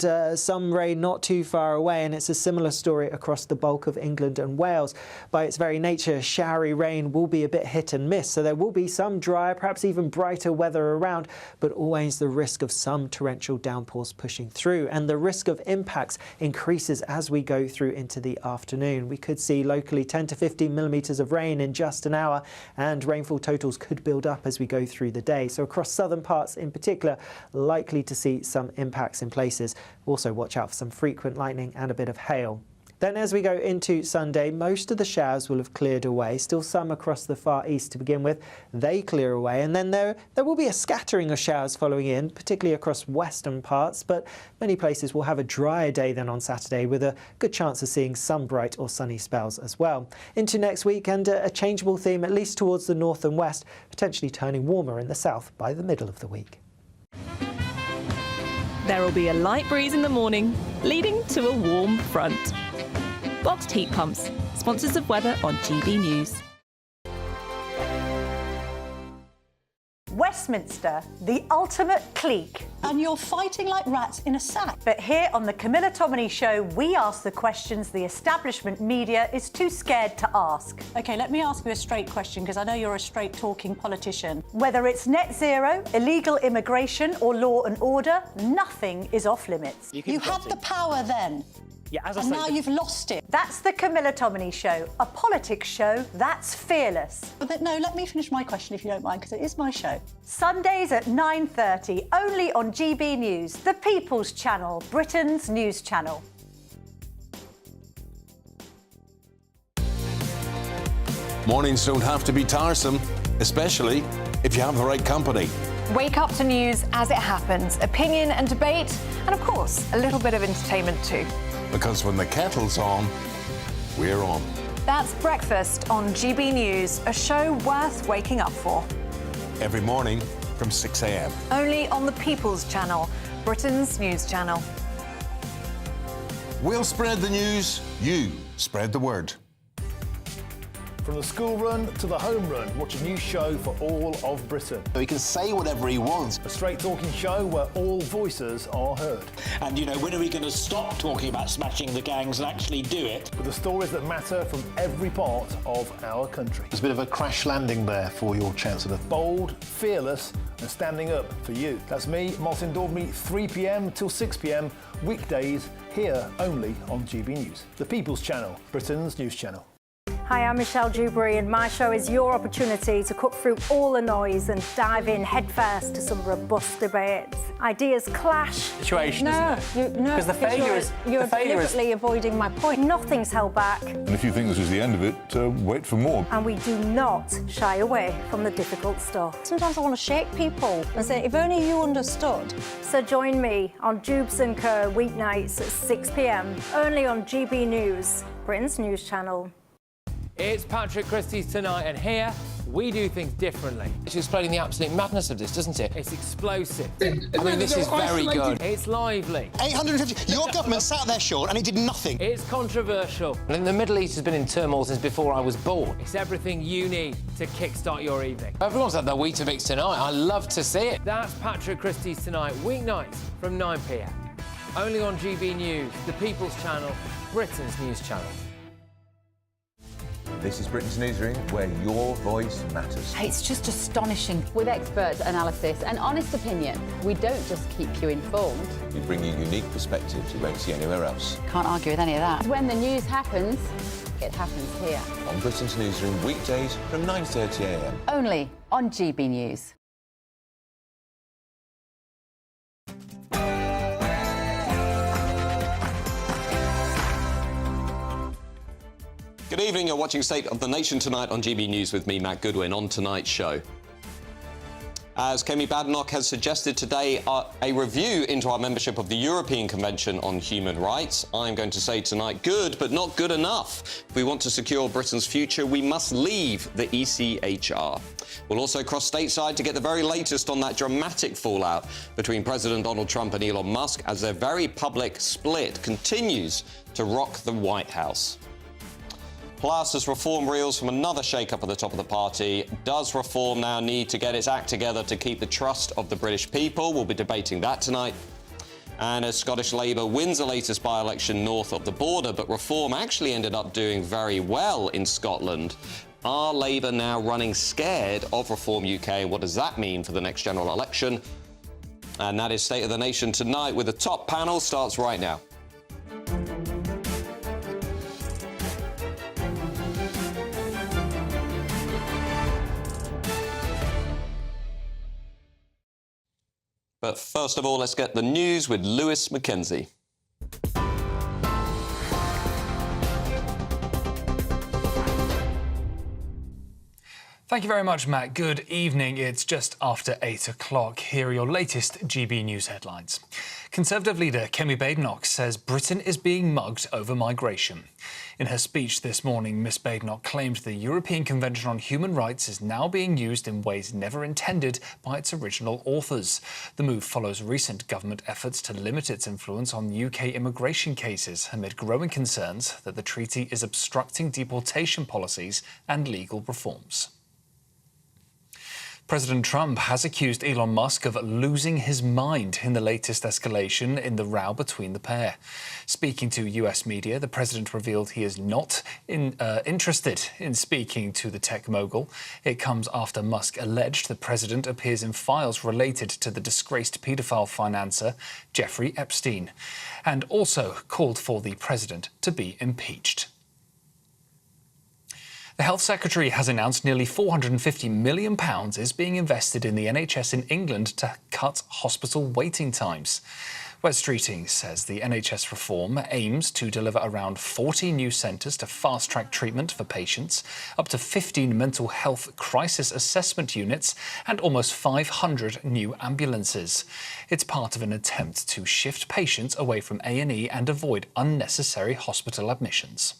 Some rain not too far away, and it's a similar story across the bulk of England and Wales. By its very nature, showery rain will be a bit hit and miss, so there will be some drier, perhaps even brighter weather around, but always the risk of some torrential downpours pushing through, and the risk of impacts increases as we go through into the afternoon. We could see locally 10 to 15 millimetres of rain in just an hour, and rainfall totals could build up as we go through the day. So across southern parts in particular, likely to see some impacts in places. Also watch out for some frequent lightning and a bit of hail. Then as we go into Sunday, most of the showers will have cleared away. Still some across the far east to begin with. They clear away, and then there will be a scattering of showers following in, particularly across western parts, but many places will have a drier day than on Saturday, with a good chance of seeing some bright or sunny spells as well. Into next week, and a changeable theme, at least towards the north and west, potentially turning warmer in the south by the middle of the week. There will be a light breeze in the morning, leading to a warm front. Boxed heat pumps, sponsors of weather on GB News. Westminster, the ultimate clique. And you're fighting like rats in a sack. But here on the Camilla Tominey Show, we ask the questions the establishment media is too scared to ask. OK, let me ask you a straight question, because I know you're a straight-talking politician. Whether it's net zero, illegal immigration or law and order, nothing is off limits. You had the power then. Yeah, as I and say, now you've lost it. That's the Camilla Tominey Show, a politics show that's fearless. But no, let me finish my question if you don't mind, because it is my show. Sundays at 9:30, only on GB News, the People's Channel, Britain's news channel. Mornings don't have to be tiresome, especially if you have the right company. Wake up to news as it happens, opinion and debate, and of course, a little bit of entertainment too. Because when the kettle's on, we're on. That's Breakfast on GB News, a show worth waking up for. Every morning from 6 a.m. Only on the People's Channel, Britain's news channel. We'll spread the news, you spread the word. From the school run to the home run, watch a new show for all of Britain. He can say whatever he wants. A straight-talking show where all voices are heard. and, you know, when are we going to stop talking about smashing the gangs and actually do it? With the stories that matter from every part of our country. There's a bit of a crash landing there for your Chancellor. Bold, fearless and standing up for you. That's me, Martin Daubney, 3 p.m. till 6 p.m, weekdays, here only on GB News. The People's Channel, Britain's news channel. Hi, I'm Michelle Dewberry, and my show is your opportunity to cut through all the noise and dive in headfirst to some robust debates. Ideas clash. Situation, isn't it? Because the failure is... You're deliberately avoiding my point. Nothing's held back. And if you think this is the end of it, wait for more. And we do not shy away from the difficult stuff. Sometimes I want to shake people and say, if only you understood. So join me on Jubes & Co. weeknights at 6 p.m, only on GB News, Britain's news channel. It's Patrick Christie's Tonight, and here we do things differently. It's explaining the absolute madness of this, doesn't it? It's explosive. I mean, this is very good. It's lively. 850. Your government sat there short and it did nothing. It's controversial. And the Middle East has been in turmoil since before I was born. It's everything you need to kickstart your evening. Everyone's had their Weetabix tonight. I love to see it. That's Patrick Christie's Tonight, weeknights from 9 p.m. Only on GB News, the People's Channel, Britain's news channel. This is Britain's Newsroom, where your voice matters. It's just astonishing. With expert analysis and honest opinion, we don't just keep you informed. We bring you unique perspectives you won't see anywhere else. Can't argue with any of that. When the news happens, it happens here. On Britain's Newsroom, weekdays from 9:30 a.m. Only on GB News. Good evening, you're watching State of the Nation tonight on GB News with me, Matt Goodwin, on tonight's show. As Kemi Badenoch has suggested today, a review into our membership of the European Convention on Human Rights. I'm going to say tonight, good, but not good enough. If we want to secure Britain's future, we must leave the ECHR. We'll also cross stateside to get the very latest on that dramatic fallout between President Donald Trump and Elon Musk as their very public split continues to rock the White House. Plus, as reform reels from another shake-up at the top of the party, does reform now need to get its act together to keep the trust of the British people? We'll be debating that tonight. And as Scottish Labour wins the latest by-election north of the border, but Reform actually ended up doing very well in Scotland. Are Labour now running scared of Reform UK? What does that mean for the next general election? And that is State of the Nation tonight, with the top panel starts right now. But first of all, let's get the news with Lewis Mackenzie. Thank you very much, Matt. Good evening. It's just after 8 o'clock. Here are your latest GB News headlines. Conservative leader Kemi Badenoch says Britain is being mugged over migration. In her speech this morning, Ms Badenoch claimed the European Convention on Human Rights is now being used in ways never intended by its original authors. The move follows recent government efforts to limit its influence on UK immigration cases amid growing concerns that the treaty is obstructing deportation policies and legal reforms. President Trump has accused Elon Musk of losing his mind in the latest escalation in the row between the pair. Speaking to US media, the president revealed he is not interested in speaking to the tech mogul. It comes after Musk alleged the president appears in files related to the disgraced paedophile financier Jeffrey Epstein, and also called for the president to be impeached. The Health Secretary has announced nearly £450 million is being invested in the NHS in England to cut hospital waiting times. Wes Streeting says the NHS reform aims to deliver around 40 new centres to fast-track treatment for patients, up to 15 mental health crisis assessment units and almost 500 new ambulances. It's part of an attempt to shift patients away from A&E and avoid unnecessary hospital admissions.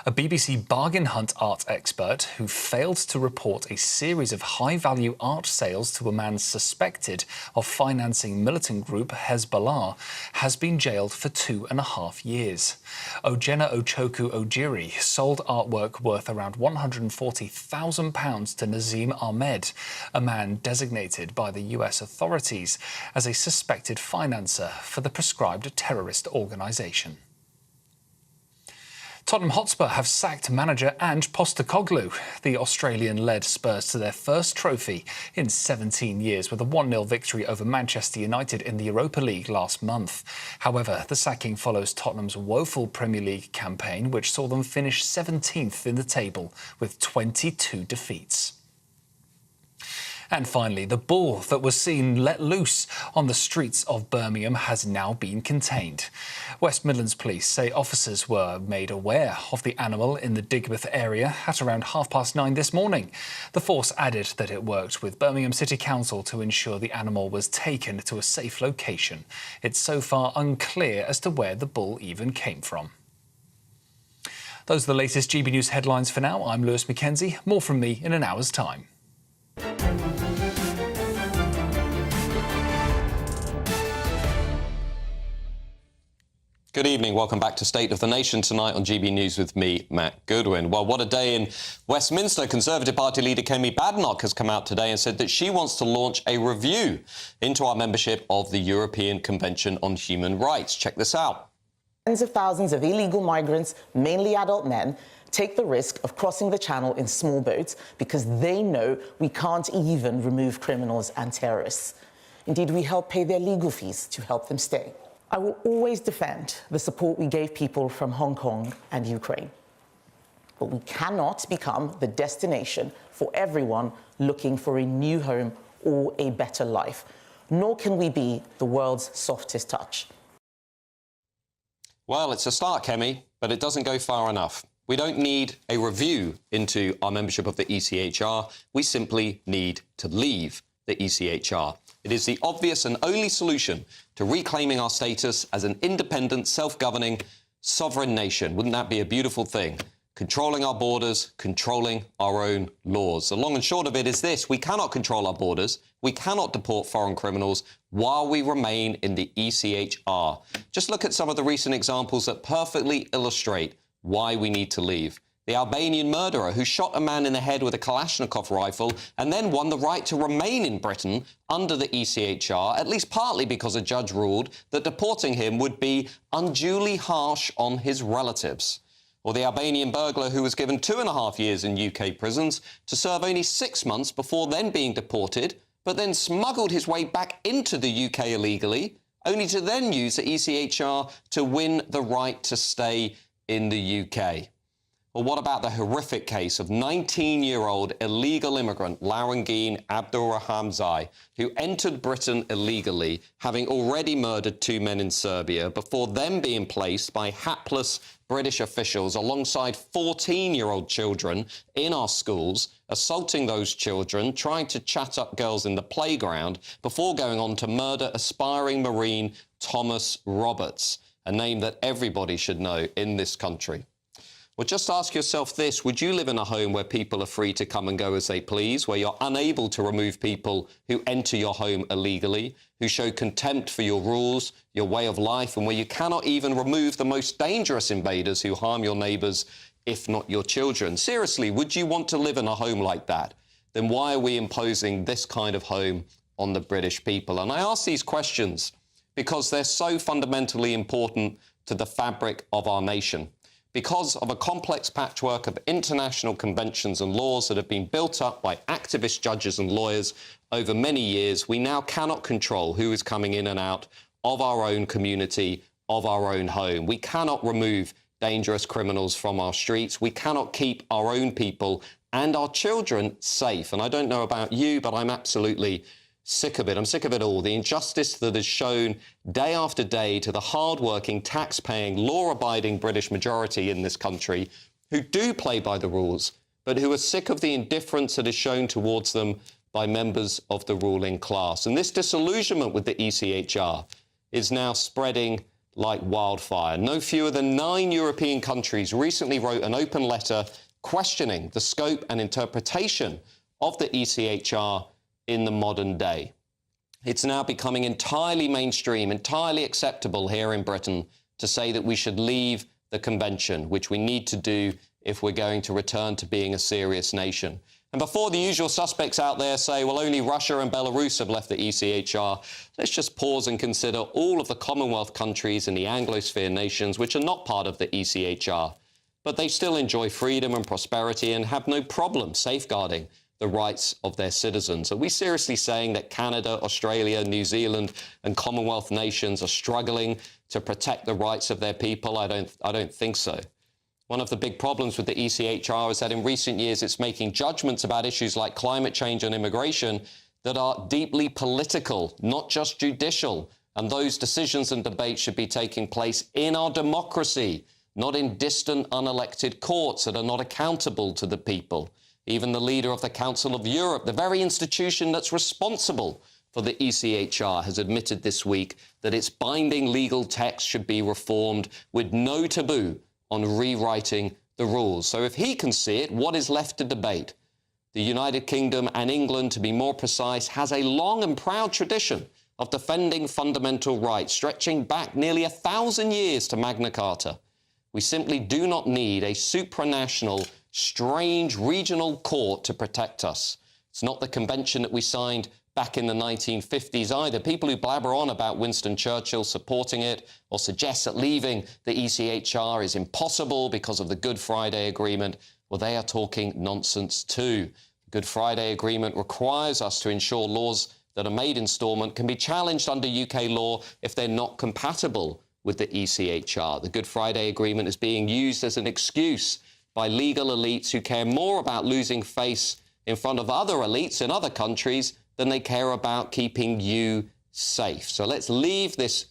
A BBC bargain hunt art expert who failed to report a series of high-value art sales to a man suspected of financing militant group Hezbollah has been jailed for 2.5 years. Ojena Ochoku Ojiri sold artwork worth around £140,000 to Nazim Ahmed, a man designated by the US authorities as a suspected financer for the proscribed terrorist organisation. Tottenham Hotspur have sacked manager Ange Postecoglou. The Australian led Spurs to their first trophy in 17 years with a 1-0 victory over Manchester United in the Europa League last month. However, the sacking follows Tottenham's woeful Premier League campaign, which saw them finish 17th in the table with 22 defeats. And finally, the bull that was seen let loose on the streets of Birmingham has now been contained. West Midlands Police say officers were made aware of the animal in the Digbeth area at around 9:30 this morning. The force added that it worked with Birmingham City Council to ensure the animal was taken to a safe location. It's so far unclear as to where the bull even came from. Those are the latest GB News headlines for now. I'm Lewis Mackenzie. More from me in an hour's time. Good evening. Welcome back to State of the Nation tonight on GB News with me, Matt Goodwin. Well, what a day in Westminster. Conservative Party leader Kemi Badenoch has come out today and said that she wants to launch a review into our membership of the European Convention on Human Rights. Check this out. Tens of thousands of illegal migrants, mainly adult men, take the risk of crossing the channel in small boats because they know we can't even remove criminals and terrorists. Indeed, we help pay their legal fees to help them stay. I will always defend the support we gave people from Hong Kong and Ukraine. But we cannot become the destination for everyone looking for a new home or a better life. Nor can we be the world's softest touch. Well, it's a start, Kemi, but it doesn't go far enough. We don't need a review into our membership of the ECHR. We simply need to leave the ECHR. It is the obvious and only solution to reclaiming our status as an independent, self-governing, sovereign nation. Wouldn't that be a beautiful thing? Controlling our borders, controlling our own laws. The long and short of it is this: we cannot control our borders, we cannot deport foreign criminals while we remain in the ECHR. Just look at some of the recent examples that perfectly illustrate why we need to leave. the Albanian murderer who shot a man in the head with a Kalashnikov rifle and then won the right to remain in Britain under the ECHR, at least partly because a judge ruled that deporting him would be unduly harsh on his relatives. Or the Albanian burglar who was given 2.5 years in UK prisons to serve only 6 months before then being deported, but then smuggled his way back into the UK illegally, only to then use the ECHR to win the right to stay in the UK. Well, what about the horrific case of 19-year-old illegal immigrant Laurangin Abdulrahamzai, who entered Britain illegally, having already murdered 2 men in Serbia, before then being placed by hapless British officials alongside 14-year-old children in our schools, assaulting those children, trying to chat up girls in the playground, before going on to murder aspiring Marine Thomas Roberts, a name that everybody should know in this country. Well, just ask yourself this. Would you live in a home where people are free to come and go as they please, where you're unable to remove people who enter your home illegally, who show contempt for your rules, your way of life, and where you cannot even remove the most dangerous invaders who harm your neighbours, if not your children? Seriously, would you want to live in a home like that? Then why are we imposing this kind of home on the British people? And I ask these questions because they're so fundamentally important to the fabric of our nation. Because of a complex patchwork of international conventions and laws that have been built up by activist judges and lawyers over many years, we now cannot control who is coming in and out of our own community, of our own home. We cannot remove dangerous criminals from our streets. We cannot keep our own people and our children safe. And I don't know about you, but I'm absolutely sick of it. I'm sick of it all. The injustice that is shown day after day to the hard-working, tax-paying, law-abiding British majority in this country who do play by the rules, but who are sick of the indifference that is shown towards them by members of the ruling class. And this disillusionment with the ECHR is now spreading like wildfire. No fewer than 9 European countries recently wrote an open letter questioning the scope and interpretation of the ECHR in the modern day. It's now becoming entirely mainstream, entirely acceptable here in Britain to say that we should leave the convention, which we need to do if we're going to return to being a serious nation. And before the usual suspects out there say, well, only Russia and Belarus have left the ECHR, let's just pause and consider all of the Commonwealth countries and the Anglosphere nations which are not part of the ECHR, but they still enjoy freedom and prosperity and have no problem safeguarding the rights of their citizens. Are we seriously saying that Canada, Australia, New Zealand and Commonwealth nations are struggling to protect the rights of their people? I don't think so. One of the big problems with the ECHR is that in recent years it's making judgments about issues like climate change and immigration that are deeply political, not just judicial. And those decisions and debates should be taking place in our democracy, not in distant, unelected courts that are not accountable to the people. Even the leader of the Council of Europe, the very institution that's responsible for the ECHR, has admitted this week that its binding legal text should be reformed with no taboo on rewriting the rules. So if he can see it, what is left to debate? The United Kingdom, and England, to be more precise, has a long and proud tradition of defending fundamental rights, stretching back nearly 1,000 years to Magna Carta. We simply do not need a supranational, strange regional court to protect us. It's not the convention that we signed back in the 1950s either. People who blabber on about Winston Churchill supporting it or suggest that leaving the ECHR is impossible because of the Good Friday Agreement, well, they are talking nonsense too. The Good Friday Agreement requires us to ensure laws that are made instalment can be challenged under UK law if they're not compatible with the ECHR. The Good Friday Agreement is being used as an excuse by legal elites who care more about losing face in front of other elites in other countries than they care about keeping you safe. So let's leave this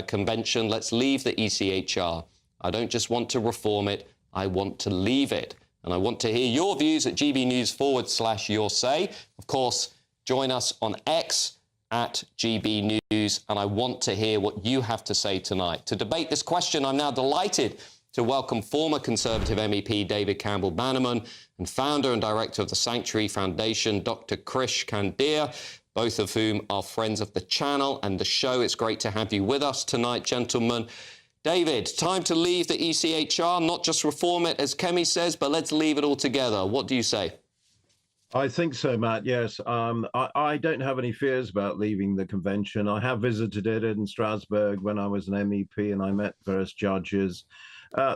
convention. Let's leave the ECHR. I don't just want to reform it. I want to leave it. And I want to hear your views at GBNews/your say. Of course, join us on X at GB News, and I want to hear what you have to say tonight. To debate this question, I'm now delighted to welcome former Conservative MEP David Campbell-Bannerman and founder and director of the Sanctuary Foundation, Dr. Krish Kandir, both of whom are friends of the channel and the show. It's great to have you with us tonight, gentlemen. David, time to leave the ECHR, not just reform it, as Kemi says, but let's leave it all together. What do you say? I think so, Matt. Yes. I don't have any fears about leaving the convention. I have visited it in Strasbourg when I was an MEP and I met various judges.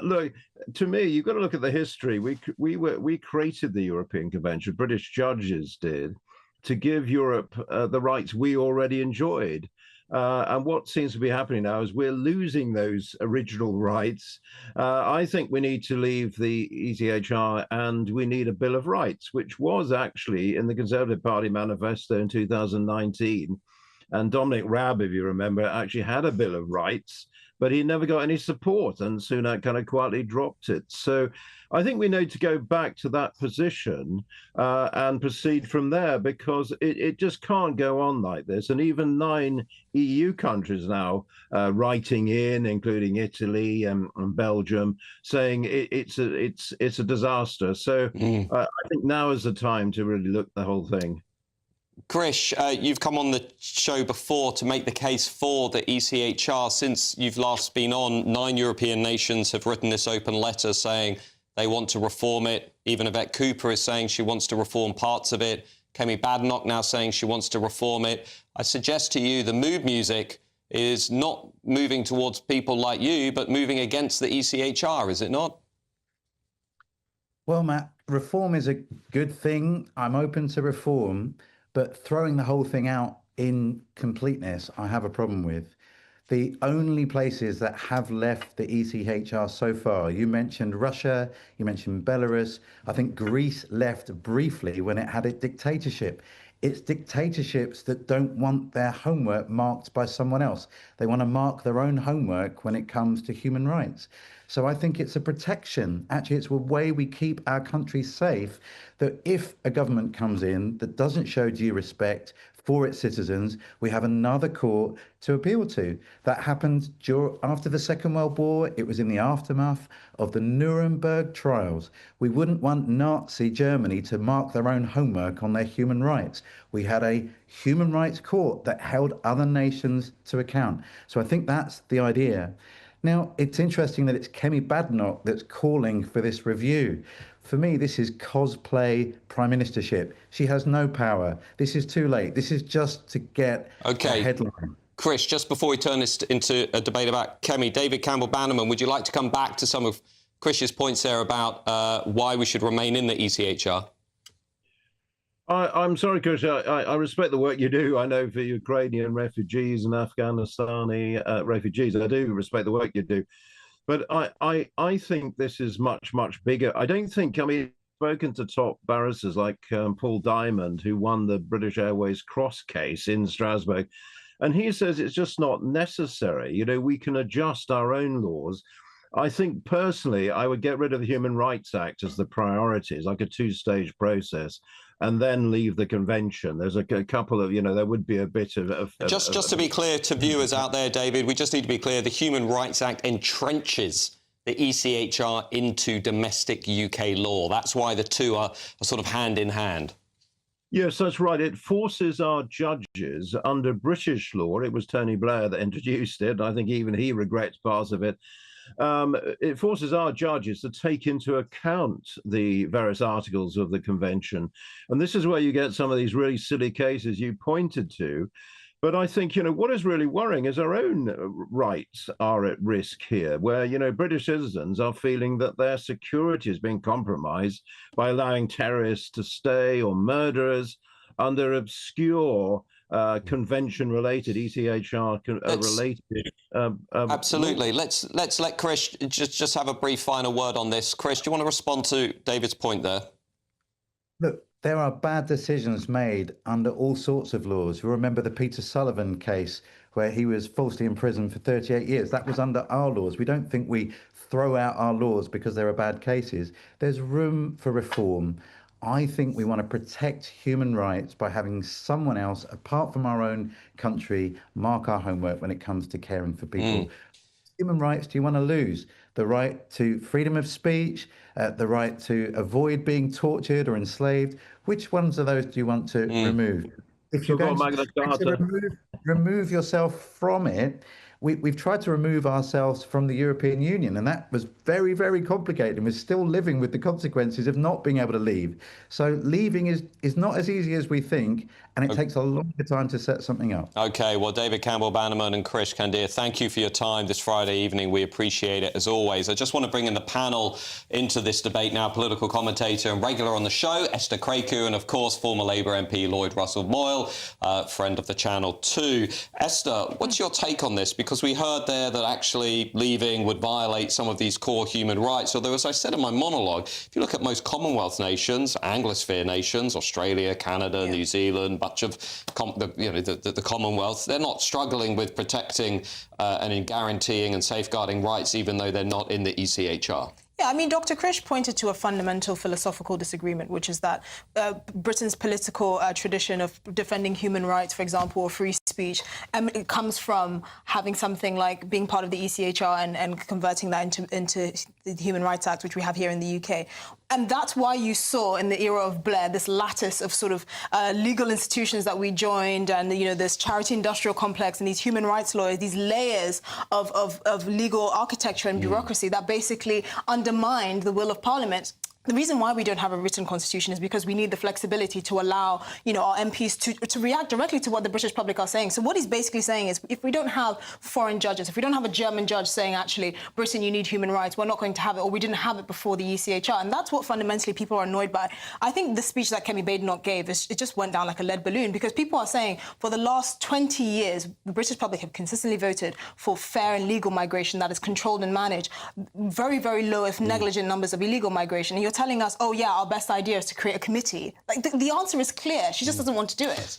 Look, to me, you've got to look at the history. We created the European Convention, British judges did, to give Europe the rights we already enjoyed. And what seems to be happening now is we're losing those original rights. I think we need to leave the ECHR and we need a Bill of Rights, which was actually in the Conservative Party manifesto in 2019. And Dominic Raab, if you remember, actually had a Bill of Rights, but he never got any support, and Sunak kind of quietly dropped it. So I think we need to go back to that position and proceed from there, because it just can't go on like this. And even 9 EU countries now writing in, including Italy and Belgium, saying it's a disaster. So I think now is the time to really look at the whole thing. Krish, you've come on the show before to make the case for the ECHR. Since you've last been on, 9 European nations have written this open letter saying they want to reform it. Even Yvette Cooper is saying she wants to reform parts of it. Kemi Badenoch now saying she wants to reform it. I suggest to you the mood music is not moving towards people like you, but moving against the ECHR, is it not? Well, Matt, reform is a good thing. I'm open to reform. But throwing the whole thing out in completeness, I have a problem with. The only places that have left the ECHR so far, you mentioned Russia, you mentioned Belarus. I think Greece left briefly when it had a dictatorship. It's dictatorships that don't want their homework marked by someone else. They want to mark their own homework when it comes to human rights. So I think it's a protection. Actually, it's a way we keep our country safe, that if a government comes in that doesn't show due respect for its citizens, we have another court to appeal to. That happened after the Second World War. It was in the aftermath of the Nuremberg trials. We wouldn't want Nazi Germany to mark their own homework on their human rights. We had a human rights court that held other nations to account. So I think that's the idea. Now, it's interesting that it's Kemi Badenoch that's calling for this review. For me, this is cosplay prime ministership. She has no power. This is too late. This is just to get a headline. Krish, just before we turn this into a debate about Kemi, David Campbell-Bannerman, would you like to come back to some of Krish's points there about why we should remain in the ECHR? I'm sorry, Krish. I respect the work you do. I know for Ukrainian refugees and Afghanistani refugees, I do respect the work you do. But I think this is much, much bigger. I don't think, spoken to top barristers like Paul Diamond, who won the British Airways cross case in Strasbourg, and he says it's just not necessary. You know, we can adjust our own laws. I think personally, I would get rid of the Human Rights Act as the priorities, like a 2-stage process, and then leave the convention. There's a couple of, there would be a bit of... Just to be clear to viewers out there, David, we just need to be clear, the Human Rights Act entrenches the ECHR into domestic UK law. That's why the two are sort of hand in hand. Yes, that's right. It forces our judges under British law. It was Tony Blair that introduced it. I think even he regrets parts of it. It forces our judges to take into account the various articles of the convention. And this is where you get some of these really silly cases you pointed to. But I think, what is really worrying is our own rights are at risk here, where, British citizens are feeling that their security is being compromised by allowing terrorists to stay, or murderers under obscure convention-related, ECHR-related... Absolutely. Let's let Krish just have a brief final word on this. Krish, do you want to respond to David's point there? Look, there are bad decisions made under all sorts of laws. You remember the Peter Sullivan case, where he was falsely imprisoned for 38 years. That was under our laws. We don't think we throw out our laws because there are bad cases. There's room for reform. I think we want to protect human rights by having someone else, apart from our own country, mark our homework when it comes to caring for people. Human rights do you want to lose? The right to freedom of speech, the right to avoid being tortured or enslaved. Which ones of those do you want to remove? If you're going to remove yourself from it, we've tried to remove ourselves from the European Union, and that was very, very complicated, and we're still living with the consequences of not being able to leave. So leaving is not as easy as we think, and it takes a longer time to set something up. OK, well, David Campbell-Bannerman and Krish Kandir, thank you for your time this Friday evening. We appreciate it, as always. I just want to bring in the panel into this debate now. Political commentator and regular on the show, Esther Craku, and, of course, former Labour MP Lloyd Russell-Moyle, friend of the channel too. Esther, what's your take on this? Because we heard there that actually leaving would violate some of these core human rights. Although, as I said in my monologue, if you look at most Commonwealth nations, Anglosphere nations, Australia, Canada, New Zealand, much of the Commonwealth, they're not struggling with protecting and in guaranteeing and safeguarding rights, even though they're not in the ECHR. Yeah, I mean, Dr. Krish pointed to a fundamental philosophical disagreement, which is that Britain's political tradition of defending human rights, for example, or free speech, it comes from having something like being part of the ECHR and converting that into the Human Rights Act, which we have here in the UK. And that's why you saw in the era of Blair this lattice of sort of legal institutions that we joined, and this charity industrial complex and these human rights lawyers, these layers of legal architecture and bureaucracy that basically undermined the will of Parliament. The reason why we don't have a written constitution is because we need the flexibility to allow, our MPs to react directly to what the British public are saying. So what he's basically saying is, if we don't have foreign judges, if we don't have a German judge saying, actually, Britain, you need human rights, we're not going to have it, or we didn't have it before the ECHR. And that's what fundamentally people are annoyed by. I think the speech that Kemi Badenoch gave, it just went down like a lead balloon, because people are saying, for the last 20 years, the British public have consistently voted for fair and legal migration that is controlled and managed. Very, very low, if negligent, numbers of illegal migration. And you're telling us, oh, yeah, our best idea is to create a committee. Like, the answer is clear. She just doesn't want to do it.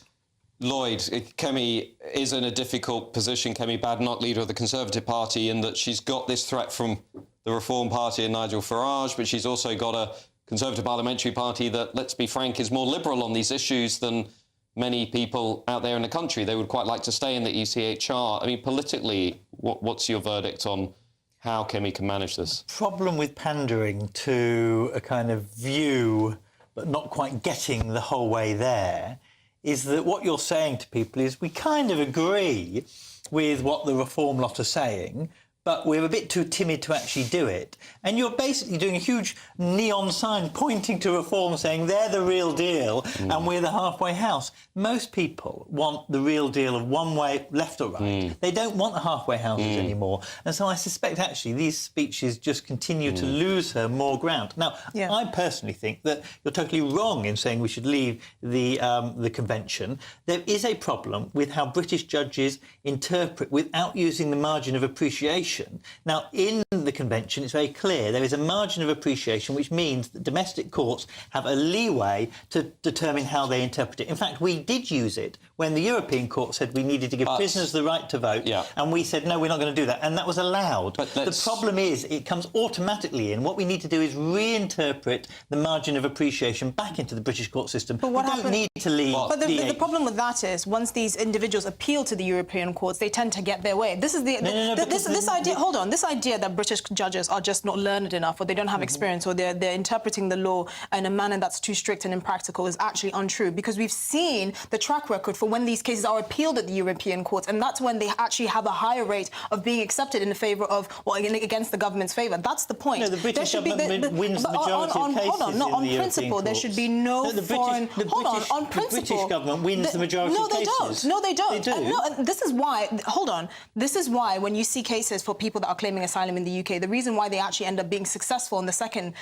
Lloyd, Kemi is in a difficult position, Kemi Badenoch, leader of the Conservative Party, in that she's got this threat from the Reform Party and Nigel Farage, but she's also got a Conservative Parliamentary Party that, let's be frank, is more liberal on these issues than many people out there in the country. They would quite like to stay in the ECHR. I mean, politically, what's your verdict on how Kemi can manage this? Problem with pandering to a kind of view, but not quite getting the whole way there, is that what you're saying to people is, we kind of agree with what the Reform lot are saying, but we're a bit too timid to actually do it. And you're basically doing a huge neon sign pointing to Reform saying they're the real deal and we're the halfway house. Most people want the real deal of one way, left or right. They don't want the halfway houses anymore. And so I suspect, actually, these speeches just continue to lose her more ground. Now, I personally think that you're totally wrong in saying we should leave the convention. There is a problem with how British judges interpret without using the margin of appreciation. Now, in the convention, it's very clear there is a margin of appreciation, which means that domestic courts have a leeway to determine how they interpret it. In fact, we did use it when the European Court said we needed to give prisoners the right to vote, and we said, no, we're not going to do that, and that was allowed. But the problem is it comes automatically in. What we need to do is reinterpret the margin of appreciation back into the British court system. But we don't need to leave. But the problem with that is, once these individuals appeal to the European courts, they tend to get their way. This is this idea. Hold on. This idea that British judges are just not learned enough, or they don't have experience, or they're interpreting the law in a manner that's too strict and impractical is actually untrue, because we've seen the track record for when these cases are appealed at the European courts, and that's when they actually have a higher rate of being accepted in favour of, well, against the government's favour. That's the point. No, the British government wins the majority of cases. Hold on, not on principle. There should be no foreign. Hold on, on principle. The British government wins the majority of cases. No, they don't. They do. No, and this is why. Hold on. This is why when you see cases for people that are claiming asylum in the UK, the reason why they actually end up being successful in the second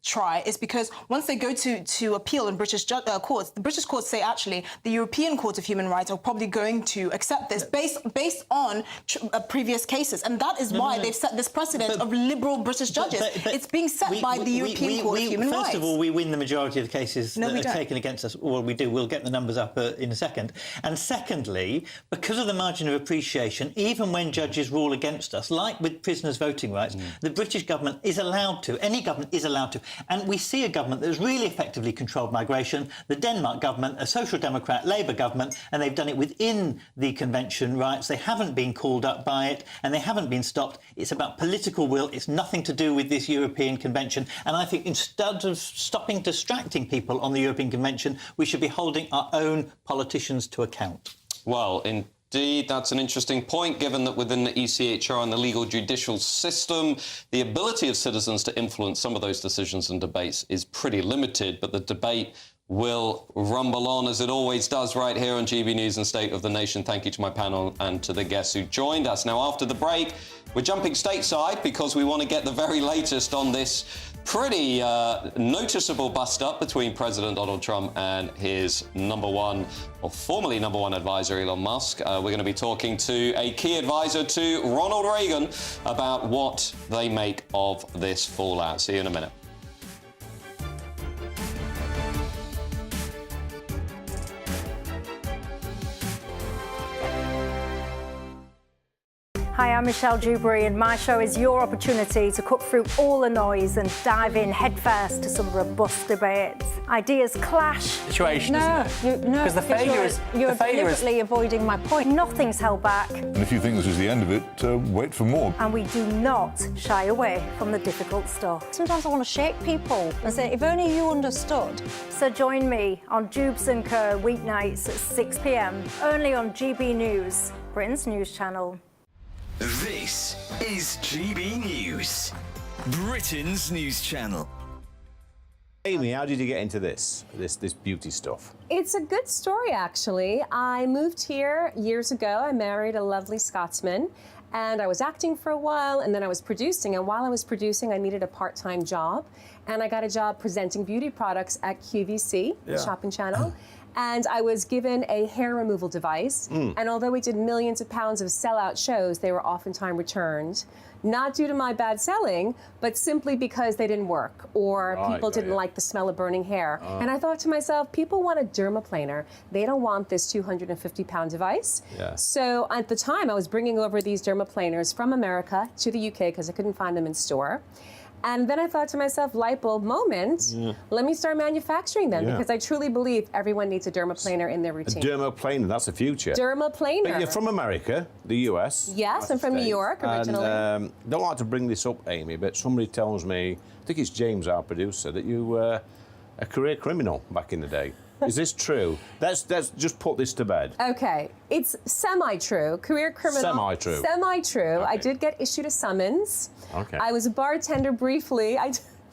try is because once they go to appeal in British courts, the British courts say, actually, the European Court of Human Rights are probably going to accept this based on previous cases, and that is why they've set this precedent of liberal British judges. It's being set by the European Court of Human Rights. First of all, we win the majority of the cases that are taken against us. Well, we do. We'll get the numbers up in a second. And secondly, because of the margin of appreciation, even when judges rule against us, like with prisoners' voting rights, the British government is allowed to, any government is allowed to. And we see a government that has really effectively controlled migration, the Denmark government, a Social Democrat Labour government, and they've done it within the convention rights. They haven't been called up by it, and they haven't been stopped. It's about political will. It's nothing to do with this European Convention. And I think instead of stopping distracting people on the European Convention, we should be holding our own politicians to account. Well, in Indeed, that's an interesting point, given that within the ECHR and the legal judicial system, the ability of citizens to influence some of those decisions and debates is pretty limited, but the debate will rumble on, as it always does, right here on GB News and State of the Nation. Thank you to my panel and to the guests who joined us. Now, after the break, we're jumping stateside because we want to get the very latest on this pretty noticeable bust-up between President Donald Trump and his formerly number one advisor, Elon Musk. We're going to be talking to a key advisor to Ronald Reagan about what they make of this fallout. See you in a minute. Hi, I'm Michelle Dewberry, and my show is your opportunity to cut through all the noise and dive in headfirst to some robust debates. Ideas clash. Situation, isn't it? Because the failure is... You're deliberately avoiding my point. Nothing's held back. And if you think this is the end of it, wait for more. And we do not shy away from the difficult stuff. Sometimes I want to shake people and say, if only you understood. So join me on Dubes & Co. weeknights at 6 p.m, only on GB News, Britain's news channel. This is GB News, Britain's news channel. Amy, how did you get into this beauty stuff? It's a good story, actually. I moved here years ago. I married a lovely Scotsman, and I was acting for a while, and then I was producing. And while I was producing, I needed a part-time job, and I got a job presenting beauty products at QVC, the shopping channel. And I was given a hair removal device. And although we did millions of pounds of sellout shows, they were oftentimes returned. Not due to my bad selling, but simply because they didn't work or people didn't like the smell of burning hair. And I thought to myself, people want a dermaplaner. They don't want this 250-pound device. So at the time, I was bringing over these dermaplaners from America to the UK because I couldn't find them in store. And then I thought to myself, light bulb moment, let me start manufacturing them because I truly believe everyone needs a dermaplaner in their routine. A dermaplaner, that's the future. Dermaplaner. But you're from America, the US. Yes, I'm from New York originally. And don't like to bring this up, Amy, but somebody tells me, I think it's James, our producer, that you were a career criminal back in the day. Is this true? Let's just put this to bed. Okay, it's semi-true. Career criminal. Semi-true. Semi-true. Okay. I did get issued a summons. Okay. I was a bartender briefly.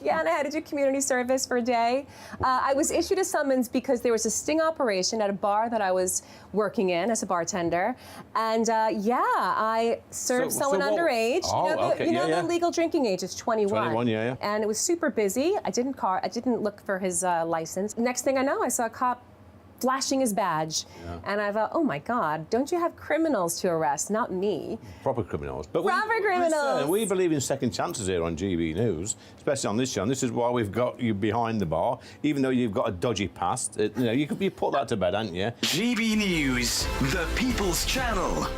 And I had to do community service for a day. I was issued a summons because there was a sting operation at a bar that I was working in as a bartender. And I served someone underage. The legal drinking age is 21. 21, yeah. And it was super busy. I didn't look for his license. Next thing I know, I saw a cop flashing his badge. And I thought, oh my God, don't you have criminals to arrest, not me? Proper criminals. But Proper criminals. We believe in second chances here on GB News, especially on this channel. This is why we've got you behind the bar, even though you've got a dodgy past. You put that to bed, haven't you? GB News, the People's Channel.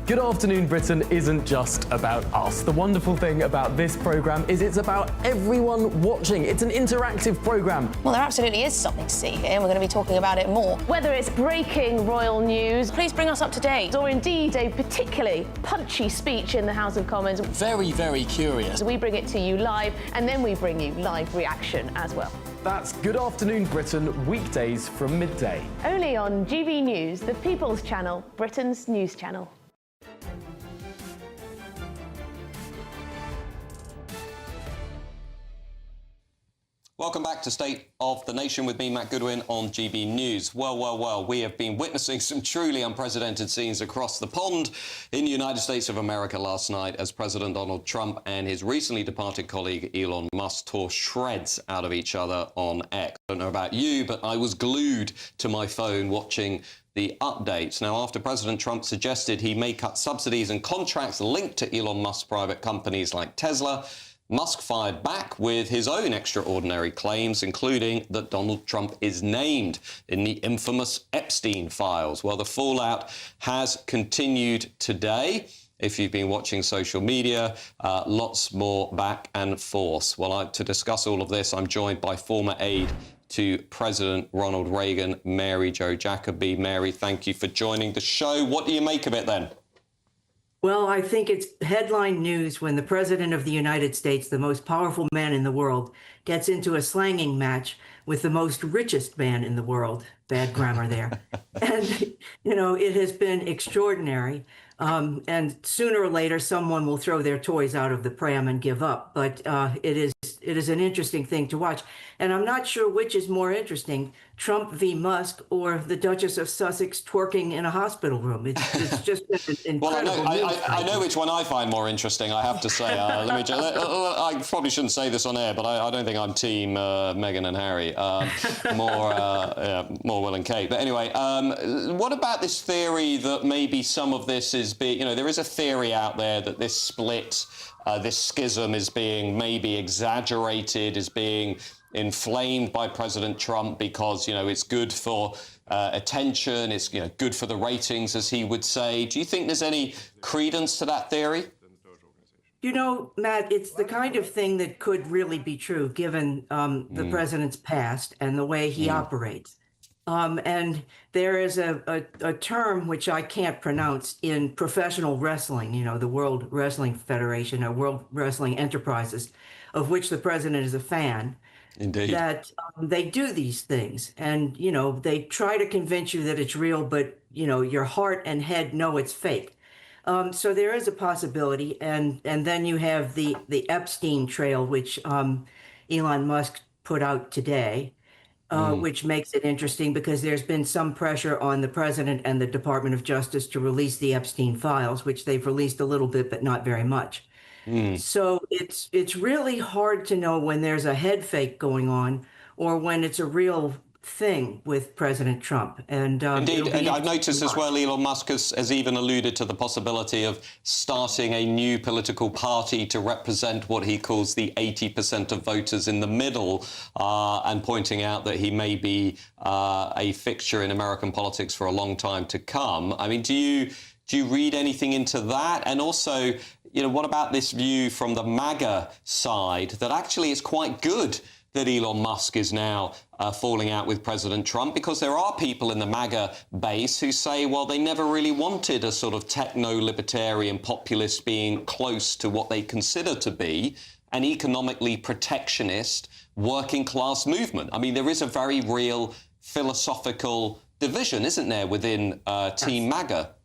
Good Afternoon Britain isn't just about us. The wonderful thing about this programme is it's about everyone watching. It's an interactive programme. Well, there absolutely is something to see here, and we're going to be talking about it more. Whether it's breaking royal news, please bring us up to date, or indeed a particularly punchy speech in the House of Commons. Very, very curious. We bring it to you live, and then we bring you live reaction as well. That's Good Afternoon Britain, weekdays from midday. Only on GB News, the People's Channel, Britain's news channel. Welcome back to State of the Nation with me, Matt Goodwin, on GB News. Well, we have been witnessing some truly unprecedented scenes across the pond in the United States of America last night as President Donald Trump and his recently departed colleague Elon Musk tore shreds out of each other on X. I don't know about you, but I was glued to my phone watching the updates. Now, after President Trump suggested he may cut subsidies and contracts linked to Elon Musk's private companies like Tesla, Musk fired back with his own extraordinary claims, including that Donald Trump is named in the infamous Epstein files. Well, the fallout has continued today. If you've been watching social media, lots more back and forth. Well, to discuss all of this, I'm joined by former aide to President Ronald Reagan, Mary Jo Jacoby. Mary, thank you for joining the show. What do you make of it then? Well, I think it's headline news when the President of the United States, the most powerful man in the world, gets into a slanging match with the most richest man in the world. Bad grammar there. And, you know, it has been extraordinary. And sooner or later, someone will throw their toys out of the pram and give up. But it is an interesting thing to watch. And I'm not sure which is more interesting, Trump v. Musk or the Duchess of Sussex twerking in a hospital room. It's just an incredible I know which one I find more interesting, I have to say. I probably shouldn't say this on air, but I don't think I'm team Meghan and Harry. More Will and Kate. But anyway, what about this theory that maybe some of this is there is a theory out there that this split, this schism is being maybe exaggerated, is being inflamed by President Trump because, it's good for attention, it's good for the ratings, as he would say. Do you think there's any credence to that theory? You know, Matt, it's the kind of thing that could really be true given the president's past and the way he operates. And there is a term which I can't pronounce in professional wrestling, the World Wrestling Federation or World Wrestling Enterprises, of which the president is a fan. Indeed. That they do these things and, they try to convince you that it's real, but, your heart and head know it's fake. So there is a possibility. And then you have the Epstein trail, which Elon Musk put out today. Which makes it interesting because there's been some pressure on the president and the Department of Justice to release the Epstein files, which they've released a little bit, but not very much. So it's really hard to know when there's a head fake going on or when it's a real thing with President Trump. And indeed, and I've noticed as well, Elon Musk has even alluded to the possibility of starting a new political party to represent what he calls the 80% of voters in the middle, and pointing out that he may be a fixture in American politics for a long time to come. I mean, do you read anything into that? And also, what about this view from the MAGA side that actually it's quite good that Elon Musk is now falling out with President Trump, because there are people in the MAGA base who say, well, they never really wanted a sort of techno-libertarian populist being close to what they consider to be an economically protectionist working-class movement. I mean, there is a very real philosophical division, isn't there, within Team MAGA?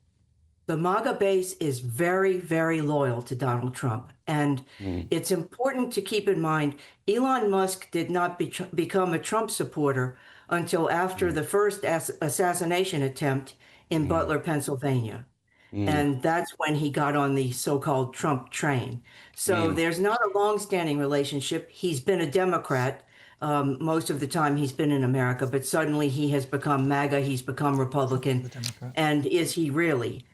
The MAGA base is very, very loyal to Donald Trump. And it's important to keep in mind, Elon Musk did not become a Trump supporter until after the first assassination attempt in Butler, Pennsylvania. And that's when he got on the so-called Trump train. So there's not a long-standing relationship. He's been a Democrat. Most of the time he's been in America, but suddenly he has become MAGA, he's become Republican. And is he really?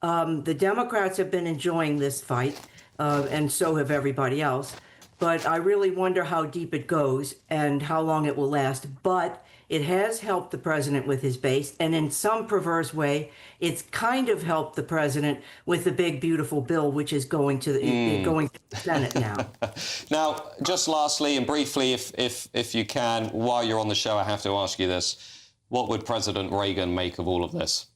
The Democrats have been enjoying this fight, and so have everybody else. But I really wonder how deep it goes and how long it will last. But it has helped the president with his base. And in some perverse way, it's kind of helped the president with the big, beautiful bill, which is going to the Senate now. Now, just lastly and briefly, if you can, while you're on the show, I have to ask you this. What would President Reagan make of all of this?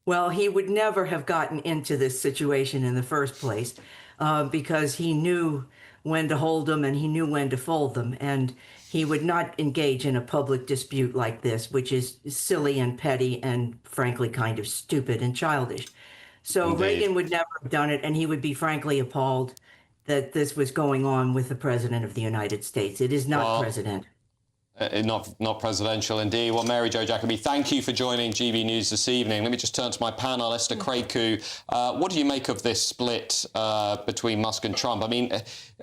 Well, he would never have gotten into this situation in the first place because he knew when to hold them and he knew when to fold them. And he would not engage in a public dispute like this, which is silly and petty and frankly kind of stupid and childish. So Indeed. Reagan would never have done it, and he would be frankly appalled that this was going on with the President of the United States. It is not president. Not presidential, indeed. Well, Mary Jo Jacobi, thank you for joining GB News this evening. Let me just turn to my panel. Esther Craku, what do you make of this split between Musk and Trump? I mean,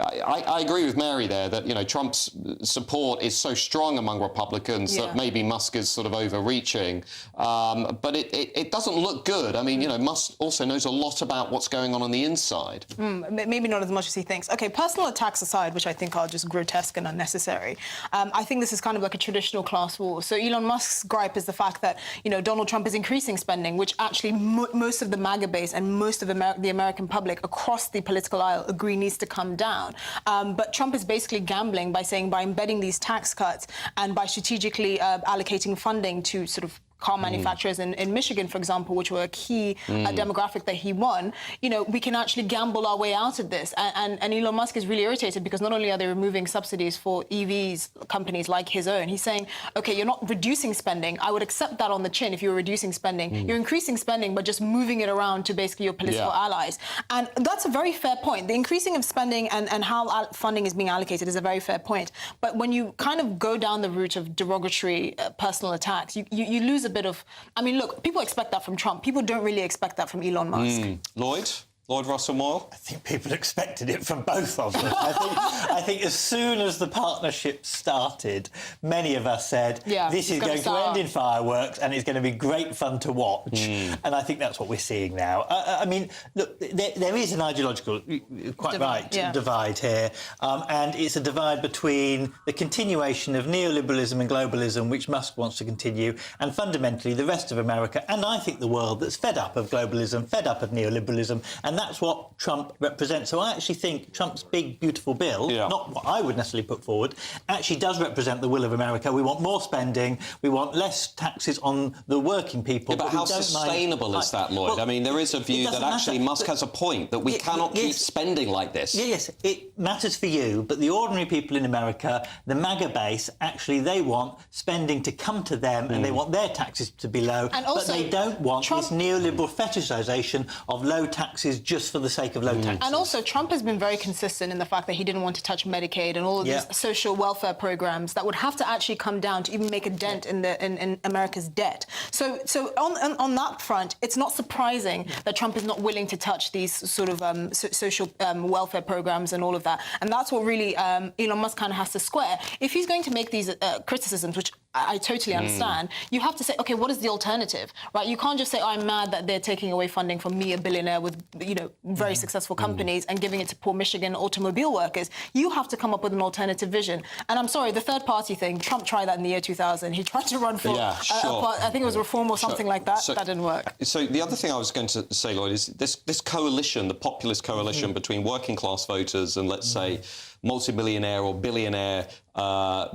I agree with Mary there that, Trump's support is so strong among Republicans that maybe Musk is sort of overreaching. But it doesn't look good. I mean, Musk also knows a lot about what's going on the inside. Maybe not as much as he thinks. OK, personal attacks aside, which I think are just grotesque and unnecessary, I think this is kind of like a traditional class war. So Elon Musk's gripe is the fact that, Donald Trump is increasing spending, which actually most of the MAGA base and most of the American public across the political aisle agree needs to come down. But Trump is basically gambling by saying by embedding these tax cuts and by strategically allocating funding to sort of car manufacturers in Michigan, for example, which were a key demographic that he won, you know, we can actually gamble our way out of this. And Elon Musk is really irritated because not only are they removing subsidies for EVs, companies like his own, he's saying, OK, you're not reducing spending. I would accept that on the chin if you're reducing spending. You're increasing spending, but just moving it around to basically your political allies. And that's a very fair point. The increasing of spending and how funding is being allocated is a very fair point. But when you kind of go down the route of derogatory personal attacks, you lose a bit of... I mean, look, people expect that from Trump. People don't really expect that from Elon Musk. Lloyd Russell Moyle? I think people expected it from both of them. I think as soon as the partnership started, many of us said, this is going to end in fireworks and it's going to be great fun to watch. And I think that's what we're seeing now. I mean, look, there is an ideological, divide here. And it's a divide between the continuation of neoliberalism and globalism, which Musk wants to continue, and fundamentally the rest of America, and I think the world, that's fed up of globalism, fed up of neoliberalism, and that's what Trump represents. So I actually think Trump's big, beautiful bill, not what I would necessarily put forward, actually does represent the will of America. We want more spending, we want less taxes on the working people. But how sustainable is that, Lloyd? Well, I mean, there is a view that actually Musk has a point, that we cannot keep spending like this. Yes, it matters for you, but the ordinary people in America, the MAGA base, actually, they want spending to come to them and they want their taxes to be low, and also, but they don't want this neoliberal fetishisation of low taxes just for the sake of low taxes. And also, Trump has been very consistent in the fact that he didn't want to touch Medicaid and all of these social welfare programs that would have to actually come down to even make a dent in America's debt. So on that front, it's not surprising that Trump is not willing to touch these sort of social welfare programs and all of that. And that's what really Elon Musk kind of has to square. If he's going to make these criticisms, which I totally understand, you have to say, OK, what is the alternative, right? You can't just say, I'm mad that they're taking away funding from me, a billionaire with, you know, very successful companies, and giving it to poor Michigan automobile workers. You have to come up with an alternative vision. And I'm sorry, the third party thing, Trump tried that in the year 2000. He tried to run for, I think it was Reform or something like that. That didn't work. So the other thing I was going to say, Lloyd, is this coalition, the populist coalition between working class voters and, let's say, multi-millionaire or billionaire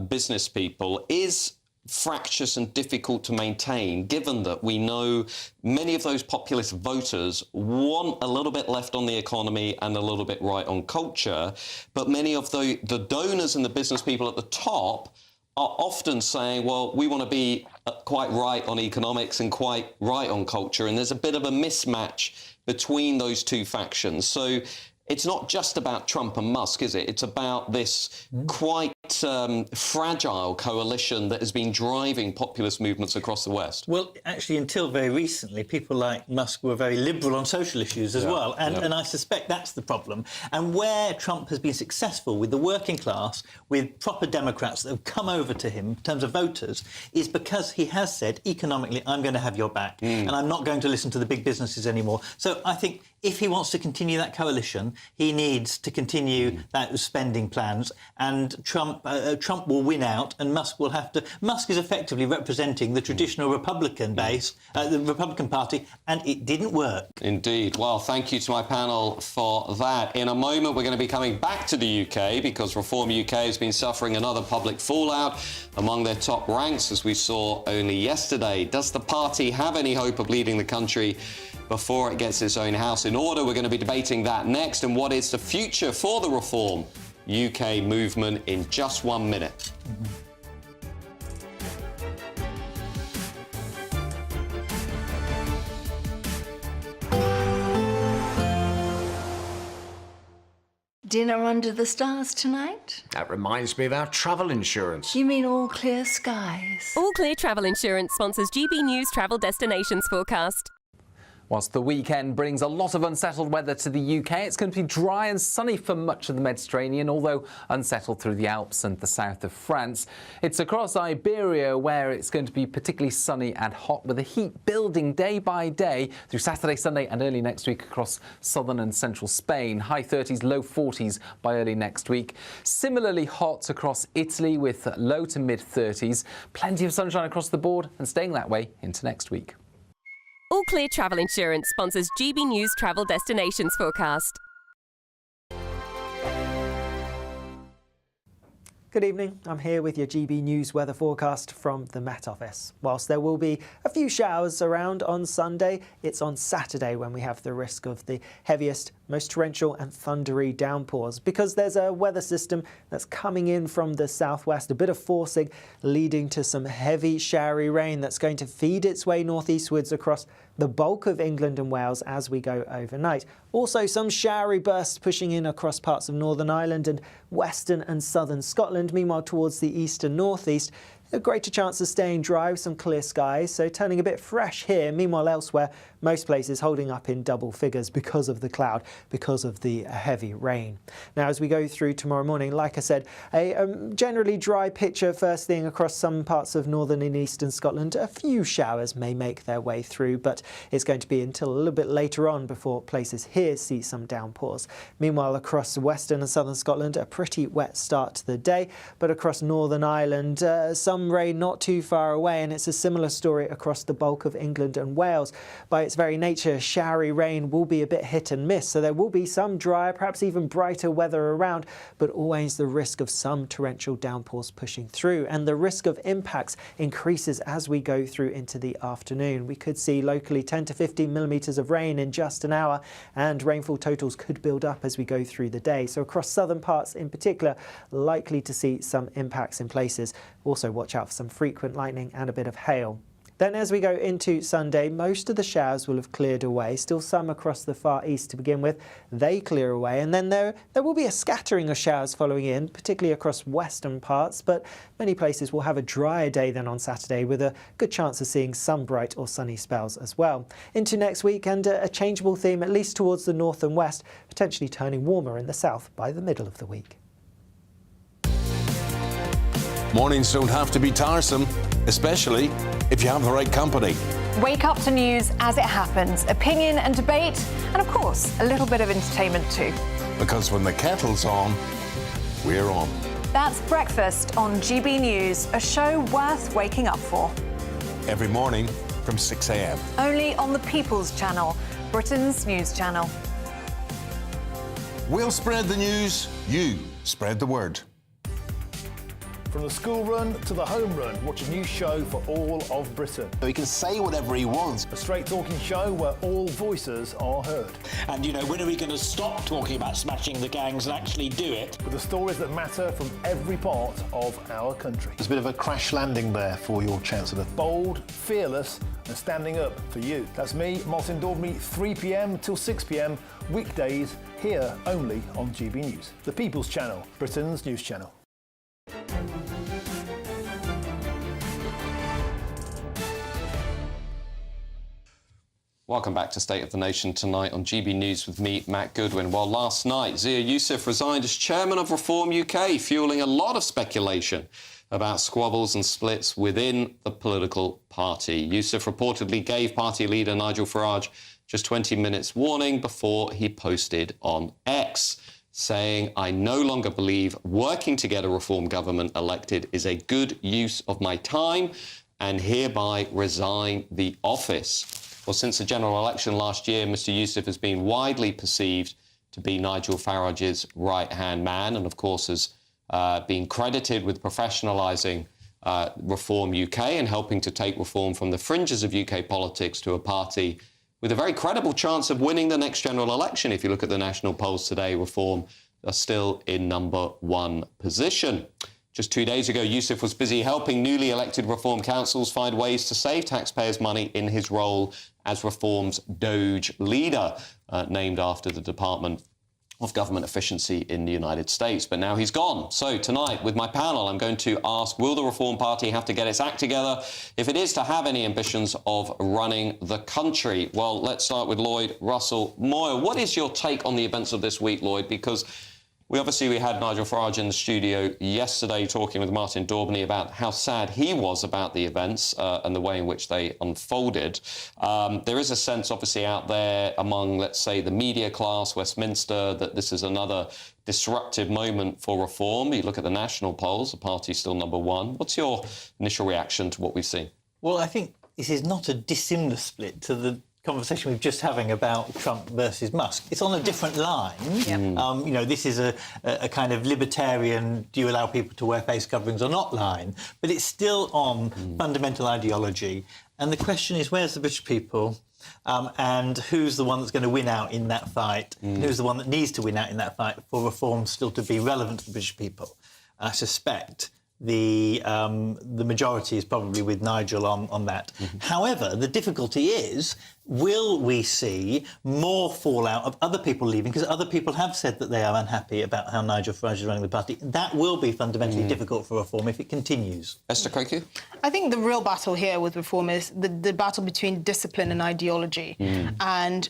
business people is fractious and difficult to maintain, given that we know many of those populist voters want a little bit left on the economy and a little bit right on culture, but many of the donors and the business people at the top are often saying, well, we want to be quite right on economics and quite right on culture, and there's a bit of a mismatch between those two factions. So it's not just about Trump and Musk, is it? It's about this quite fragile coalition that has been driving populist movements across the West. Well, actually, until very recently, people like Musk were very liberal on social issues as well. And I suspect that's the problem. And where Trump has been successful with the working class, with proper Democrats that have come over to him in terms of voters, is because he has said, economically, I'm going to have your back, and I'm not going to listen to the big businesses anymore. So I think if he wants to continue that coalition, he needs to continue those spending plans, and Trump will win out, and Musk will have to... Musk is effectively representing the traditional Republican base, the Republican Party, and it didn't work. Indeed. Well, thank you to my panel for that. In a moment, we're going to be coming back to the UK because Reform UK has been suffering another public fallout among their top ranks, as we saw only yesterday. Does the party have any hope of leading the country before it gets its own house in order? We're going to be debating that next, and what is the future for the Reform UK movement in just 1 minute. Dinner under the stars tonight? That reminds me of our travel insurance. You mean All Clear Skies? All Clear Travel Insurance sponsors GB News Travel Destinations Forecast. Whilst the weekend brings a lot of unsettled weather to the UK, it's going to be dry and sunny for much of the Mediterranean, although unsettled through the Alps and the south of France. It's across Iberia where it's going to be particularly sunny and hot, with the heat building day by day through Saturday, Sunday and early next week across southern and central Spain. High 30s, low 40s by early next week. Similarly hot across Italy with low to mid 30s. Plenty of sunshine across the board and staying that way into next week. All Clear Travel Insurance sponsors GB News Travel Destinations Forecast. Good evening, I'm here with your GB News weather forecast from the Met Office. Whilst there will be a few showers around on Sunday, it's on Saturday when we have the risk of the heaviest, most torrential and thundery downpours, because there's a weather system that's coming in from the southwest, a bit of forcing leading to some heavy showery rain that's going to feed its way northeastwards across the bulk of England and Wales as we go overnight. Also some showery bursts pushing in across parts of Northern Ireland and western and southern Scotland. Meanwhile, towards the east and northeast, a greater chance of staying dry with some clear skies, so turning a bit fresh here. Meanwhile, elsewhere, most places holding up in double figures because of the cloud, because of the heavy rain. Now, as we go through tomorrow morning, like I said, a generally dry picture first thing across some parts of northern and eastern Scotland. A few showers may make their way through, but it's going to be until a little bit later on before places here see some downpours. Meanwhile, across western and southern Scotland, a pretty wet start to the day, but across Northern Ireland, some rain not too far away, and it's a similar story across the bulk of England and Wales. By its very nature, showery rain will be a bit hit and miss, so there will be some drier, perhaps even brighter weather around, but always the risk of some torrential downpours pushing through, and the risk of impacts increases as we go through into the afternoon. We could see locally 10 to 15 millimetres of rain in just an hour, and rainfall totals could build up as we go through the day. So across southern parts in particular, likely to see some impacts in places. Also watch out for some frequent lightning and a bit of hail. Then as we go into Sunday, most of the showers will have cleared away. Still some across the far east to begin with. They clear away, and then there will be a scattering of showers following in, particularly across western parts, but many places will have a drier day than on Saturday, with a good chance of seeing some bright or sunny spells as well. Into next week, and a changeable theme, at least towards the north and west, potentially turning warmer in the south by the middle of the week. Mornings don't have to be tiresome, especially if you have the right company. Wake up to news as it happens, opinion and debate, and of course, a little bit of entertainment too. Because when the kettle's on, we're on. That's Breakfast on GB News, a show worth waking up for. Every morning from 6 a.m. Only on the People's Channel, Britain's news channel. We'll spread the news, you spread the word. From the school run to the home run, watch a new show for all of Britain. He can say whatever he wants. A straight talking show where all voices are heard. And, you know, when are we going to stop talking about smashing the gangs and actually do it? With the stories that matter from every part of our country. There's a bit of a crash landing there for your Chancellor. Bold, fearless and standing up for you. That's me, Martin Daubney, 3 p.m. till 6 p.m, weekdays, here only on GB News. The People's Channel, Britain's news channel. Welcome back to State of the Nation tonight on GB News with me, Matt Goodwin. Well, last night, Zia Youssef resigned as chairman of Reform UK, fueling a lot of speculation about squabbles and splits within the political party. Youssef reportedly gave party leader Nigel Farage just 20 minutes warning before he posted on X, saying, "I no longer believe working to get a Reform government elected is a good use of my time and hereby resign the office." Well, since the general election last year, Mr Youssef has been widely perceived to be Nigel Farage's right-hand man and, of course, has been credited with professionalising Reform UK and helping to take reform from the fringes of UK politics to a party with a very credible chance of winning the next general election. If you look at the national polls today, Reform are still in number one position. Just 2 days ago, Youssef was busy helping newly elected Reform councils find ways to save taxpayers' money in his role as Reform's Doge leader, named after the Department of Government Efficiency in the United States. But now he's gone. So tonight, with my panel, I'm going to ask, will the Reform Party have to get its act together if it is to have any ambitions of running the country? Well, let's start with Lloyd Russell Moyle. What is your take on the events of this week, Lloyd? Because we had Nigel Farage in the studio yesterday talking with Martin Daubney about how sad he was about the events and the way in which they unfolded. There is a sense, obviously, out there among, let's say, the media class, Westminster, that this is another disruptive moment for Reform. You look at the national polls, the party's still number one. What's your initial reaction to what we've seen? Well, I think this is not a dissimilar split to the conversation we're just having about Trump versus Musk. It's on a different line. You know, this is a kind of libertarian, do you allow people to wear face coverings or not line, but it's still on fundamental ideology. And the question is, where's the British people? And who's the one that's going to win out in that fight? Who's the one that needs to win out in that fight for reform still to be relevant to the British people? I suspect the majority is probably with Nigel on that. However, the difficulty is, will we see more fallout of other people leaving? Because other people have said that they are unhappy about how Nigel Farage is running the party. That will be fundamentally difficult for reform if it continues. Esther Kroku? I think the real battle here with reform is the battle between discipline and ideology. And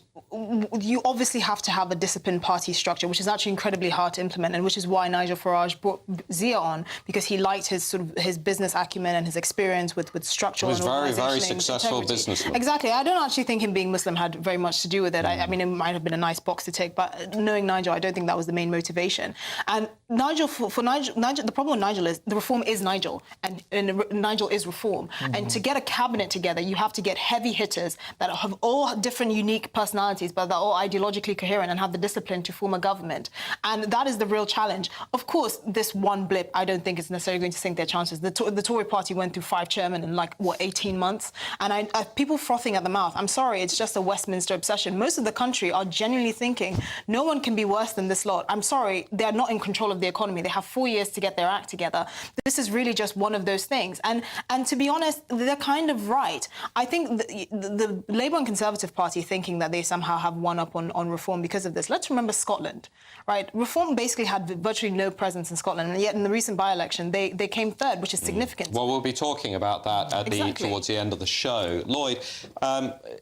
you obviously have to have a disciplined party structure, which is actually incredibly hard to implement, and which is why Nigel Farage brought Zia on, because he liked his business acumen and his experience with structure. He was and very successful businessman. Exactly. I don't actually think him being Muslim had very much to do with it. I mean, it might have been a nice box to tick, but knowing Nigel, I don't think that was the main motivation. And Nigel, for Nigel, the problem with Nigel is the reform is Nigel, and Nigel is reform. And to get a cabinet together, you have to get heavy hitters that have all different unique personalities, but they're all ideologically coherent and have the discipline to form a government. And that is the real challenge. Of course, this one blip, I don't think is necessarily going to sink their chances. The Tory party went through 5 chairmen in, 18 months? And people frothing at the mouth. I'm sorry, it's just a Westminster obsession. Most of the country are genuinely thinking, no one can be worse than this lot. I'm sorry, they're not in control of the economy. They have 4 years to get their act together. This is really just one of those things. And to be honest, they're kind of right. I think the Labour and Conservative Party thinking that they somehow have one up on reform because of this. Let's remember Scotland, right? Reform basically had virtually no presence in Scotland, and yet in the recent by-election, they came third, which is significant. Well, we'll be talking about that towards the end of the show. Lloyd,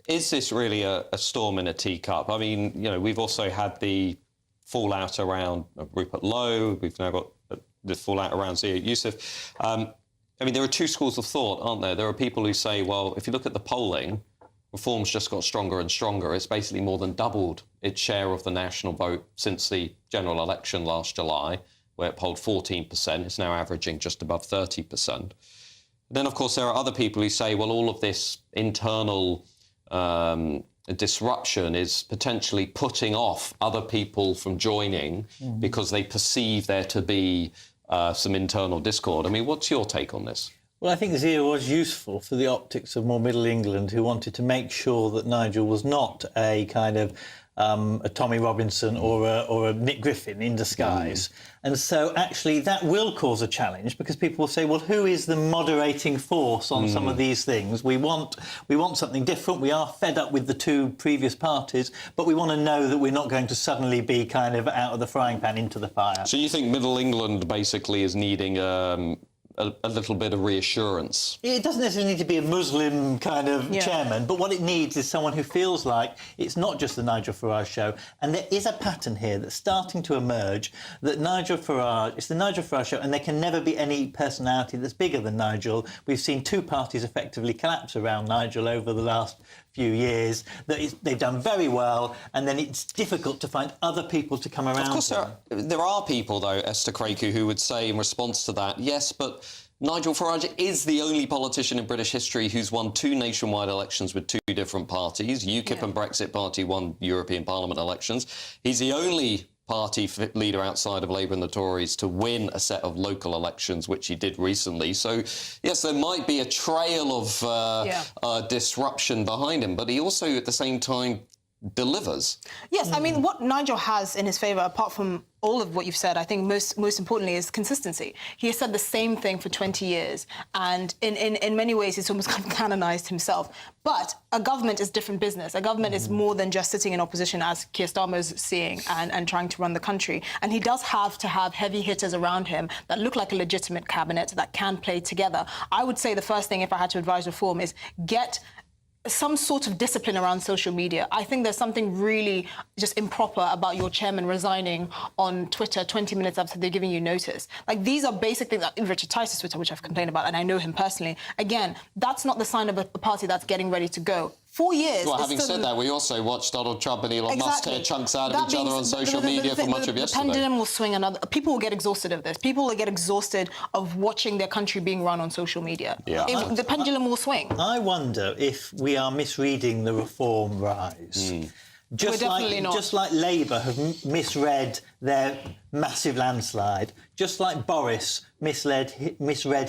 is this really a storm in a teacup? I mean, you know, we've also had the fallout around Rupert Lowe. We've now got the fallout around Zia Youssef. I mean, there are two schools of thought, aren't there? There are people who say, well, if you look at the polling, reform's just got stronger and stronger. It's basically more than doubled its share of the national vote since the general election last July, where it polled 14%. It's now averaging just above 30%. Then, of course, there are other people who say, well, all of this internal disruption is potentially putting off other people from joining because they perceive there to be some internal discord. I mean, what's your take on this? Well, I think Zia was useful for the optics of more Middle England, who wanted to make sure that Nigel was not a kind of a Tommy Robinson or a Nick Griffin in disguise. And so, actually, that will cause a challenge, because people will say, well, who is the moderating force on some of these things? We want something different. We are fed up with the two previous parties, but we want to know that we're not going to suddenly be kind of out of the frying pan into the fire. So you think Middle England basically is needing a little bit of reassurance? It doesn't necessarily need to be a Muslim kind of chairman, but what it needs is someone who feels like it's not just the Nigel Farage show. And there is a pattern here that's starting to emerge, that it's the Nigel Farage show, and there can never be any personality that's bigger than Nigel. We've seen two parties effectively collapse around Nigel over the last few years. They've done very well, and then it's difficult to find other people to come around. Of course, there are people, though, Esther Kroku, who would say in response to that, yes, but Nigel Farage is the only politician in British history who's won 2 nationwide elections with 2 different parties. UKIP and Brexit Party won European Parliament elections. He's the only party leader outside of Labour and the Tories to win a set of local elections, which he did recently. So, yes, there might be a trail of disruption behind him, but he also, at the same time, delivers. Yes, I mean, what Nigel has in his favour, apart from all of what you've said, I think most importantly is consistency. He has said the same thing for 20 years, and in many ways he's almost kind of canonised himself. But a government is different business. A government is more than just sitting in opposition, as Keir Starmer's seeing, and trying to run the country. And he does have to have heavy hitters around him that look like a legitimate cabinet that can play together. I would say the first thing, if I had to advise reform, is get some sort of discipline around social media. I think there's something really just improper about your chairman resigning on Twitter 20 minutes after they're giving you notice. Like, these are basic things. Richard Tice's Twitter, which I've complained about, and I know him personally. Again, that's not the sign of a party that's getting ready to go. 4 years. Well, having said that, we also watched Donald Trump and Elon Musk tear chunks out of That each other on means social media for much of yesterday. The pendulum will swing another. People will get exhausted of this. People will get exhausted of watching their country being run on social media. Yeah. The pendulum will swing. I wonder if we are misreading the reform rise. We're definitely not. Just like Labour have misread their massive landslide, just like Boris misread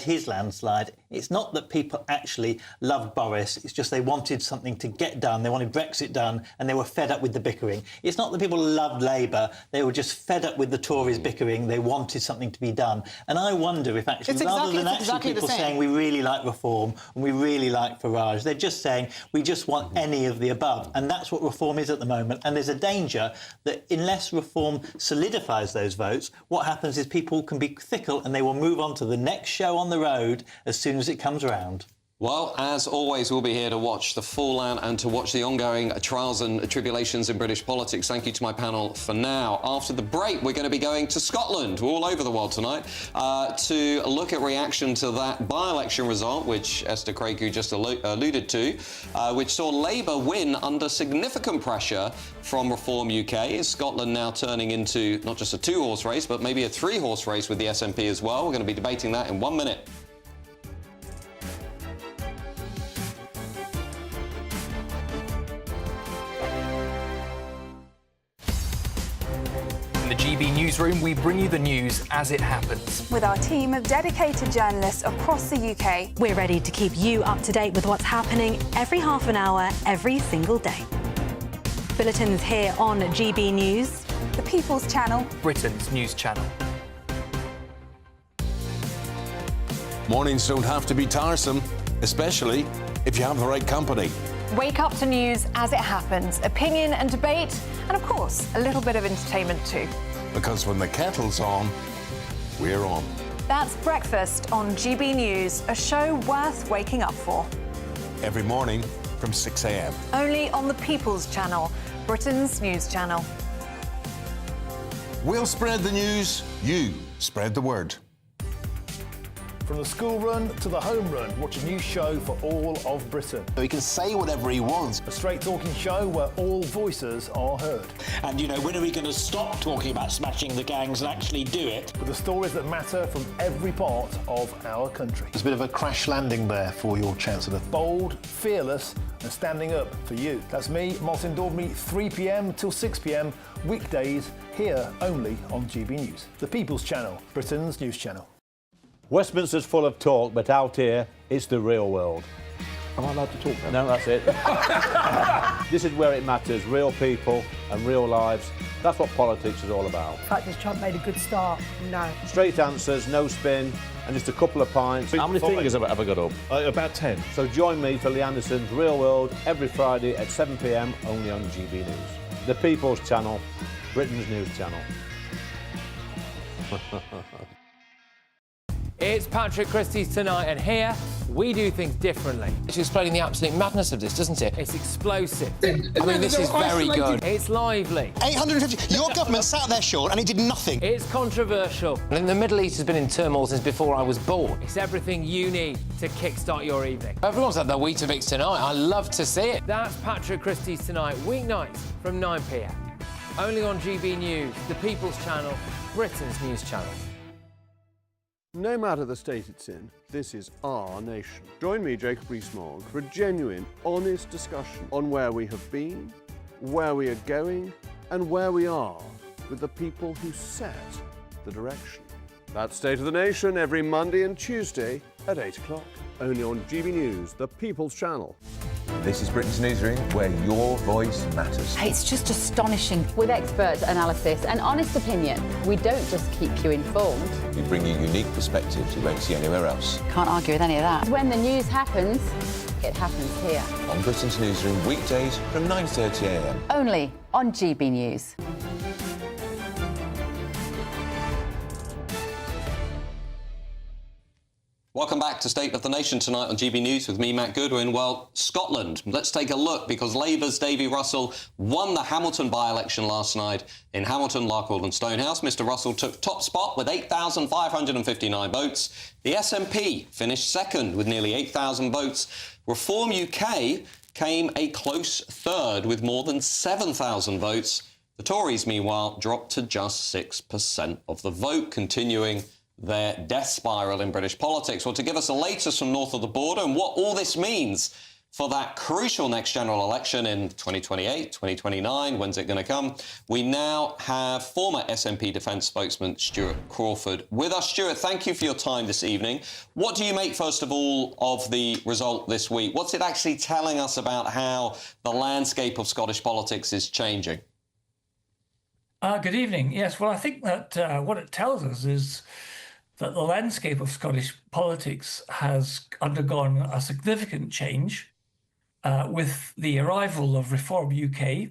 his landslide. It's not that people actually loved Boris, it's just they wanted something to get done. They wanted Brexit done and they were fed up with the bickering. It's not that people loved Labour, they were just fed up with the Tories bickering. They wanted something to be done. And I wonder if actually, rather than actually people saying we really like reform and we really like Farage, they're just saying we just want any of the above. And that's what reform is at the moment. And there's a danger that unless reform solidifies those votes, what happens is people can be fickle and they will move on to the next show on the road as soon as it comes around. Well, as always, we'll be here to watch the fallout and to watch the ongoing trials and tribulations in British politics. Thank you to my panel for now. After the break, we're going to be going to Scotland. We're all over the world tonight to look at reaction to that by-election result, which Esther Craigu just alluded to, which saw Labour win under significant pressure from Reform UK. Is Scotland now turning into not just a two-horse race, but maybe a three-horse race with the SNP as well? We're going to be debating that in 1 minute. In the GB Newsroom, we bring you the news as it happens. With our team of dedicated journalists across the UK, we're ready to keep you up to date with what's happening every half an hour, every single day. Bulletins here on GB News, the People's Channel, Britain's news channel. Mornings don't have to be tiresome, especially if you have the right company. Wake up to news as it happens, opinion and debate, and of course, a little bit of entertainment too. Because when the kettle's on, we're on. That's Breakfast on GB News, a show worth waking up for. Every morning from 6 a.m. Only on the People's Channel, Britain's news channel. We'll spread the news, you spread the word. From the school run to the home run, watch a new show for all of Britain. He can say whatever he wants. A straight-talking show where all voices are heard. And, you know, when are we going to stop talking about smashing the gangs and actually do it? With the stories that matter from every part of our country. There's a bit of a crash landing there for your Chancellor. Bold, fearless and standing up for you. That's me, Martin Daubney, 3 p.m. till 6 p.m, weekdays, here only on GB News. The People's Channel, Britain's news channel. Westminster's full of talk, but out here, it's the real world. Am I allowed to talk now? No, that's it. This is where it matters, real people and real lives. That's what politics is all about. In fact, has Trump made a good start? No. Straight answers, no spin, and just a couple of pints. How many fingers have I got up? About 10. So join me for Lee Anderson's Real World every Friday at 7 p.m, only on GB News. The People's Channel, Britain's news channel. It's Patrick Christie's Tonight, and here we do things differently. It's explaining the absolute madness of this, doesn't it? It's explosive. I mean, this is very good. It's lively. 850. Your government sat there, Sean, and it did nothing. It's controversial. And the Middle East has been in turmoil since before I was born. It's everything you need to kickstart your evening. Everyone's had their Weetabix tonight. I love to see it. That's Patrick Christie's Tonight, weeknights from 9 p.m. Only on GB News, the People's Channel, Britain's news channel. No matter the state it's in, this is our nation. Join me, Jacob Rees-Mogg, for a genuine, honest discussion on where we have been, where we are going, and where we are with the people who set the direction. That's State of the Nation every Monday and Tuesday at 8 o'clock, only on GB News, the People's Channel. This is Britain's Newsroom, where your voice matters. It's just astonishing. With expert analysis and honest opinion, we don't just keep you informed. We bring you unique perspectives you won't see anywhere else. Can't argue with any of that. When the news happens, it happens here. On Britain's Newsroom, weekdays from 9:30 a.m. Only on GB News. Welcome back to State of the Nation tonight on GB News with me, Matt Goodwin. Well, Scotland. Let's take a look because Labour's Davy Russell won the Hamilton by-election last night in Hamilton, Larkhill and Stonehouse. Mr Russell took top spot with 8,559 votes. The SNP finished second with nearly 8,000 votes. Reform UK came a close third with more than 7,000 votes. The Tories, meanwhile, dropped to just 6% of the vote, continuing their death spiral in British politics. Well, to give us the latest from north of the border and what all this means for that crucial next general election in 2028, 2029, when's it going to come? We now have former SNP defence spokesman Stuart Crawford with us. Stuart, thank you for your time this evening. What do you make, first of all, of the result this week? What's it actually telling us about how the landscape of Scottish politics is changing? Good evening. Yes, well, I think that what it tells us is that the landscape of Scottish politics has undergone a significant change with the arrival of Reform UK,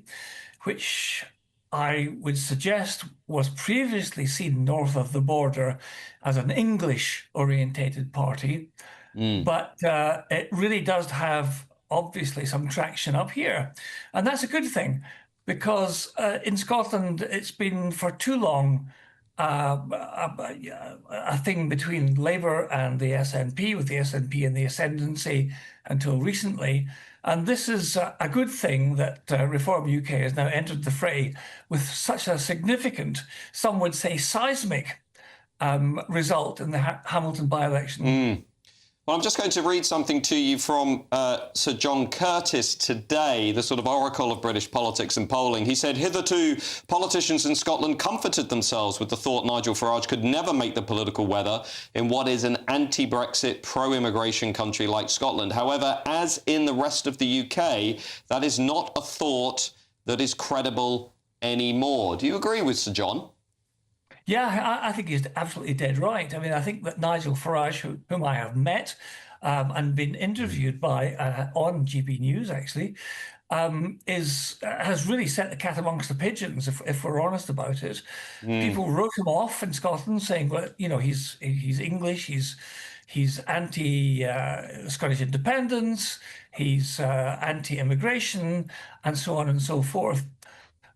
which I would suggest was previously seen north of the border as an English-orientated party, but it really does have, obviously, some traction up here. And that's a good thing, because in Scotland, it's been for too long a thing between Labour and the SNP, with the SNP in the ascendancy until recently. And this is a good thing that Reform UK has now entered the fray with such a significant, some would say seismic, result in the Hamilton by-election. Well, I'm just going to read something to you from Sir John Curtis today, the sort of oracle of British politics and polling. He said, hitherto, politicians in Scotland comforted themselves with the thought Nigel Farage could never make the political weather in what is an anti-Brexit, pro-immigration country like Scotland. However, as in the rest of the UK, that is not a thought that is credible anymore. Do you agree with Sir John? Yeah, I think he's absolutely dead right. I mean, I think that Nigel Farage, whom I have met and been interviewed by on GBNews, actually, has really set the cat amongst the pigeons, if we're honest about it. People wrote him off in Scotland, saying, well, you know, he's English, he's anti-Scottish independence, he's anti-immigration, and so on and so forth.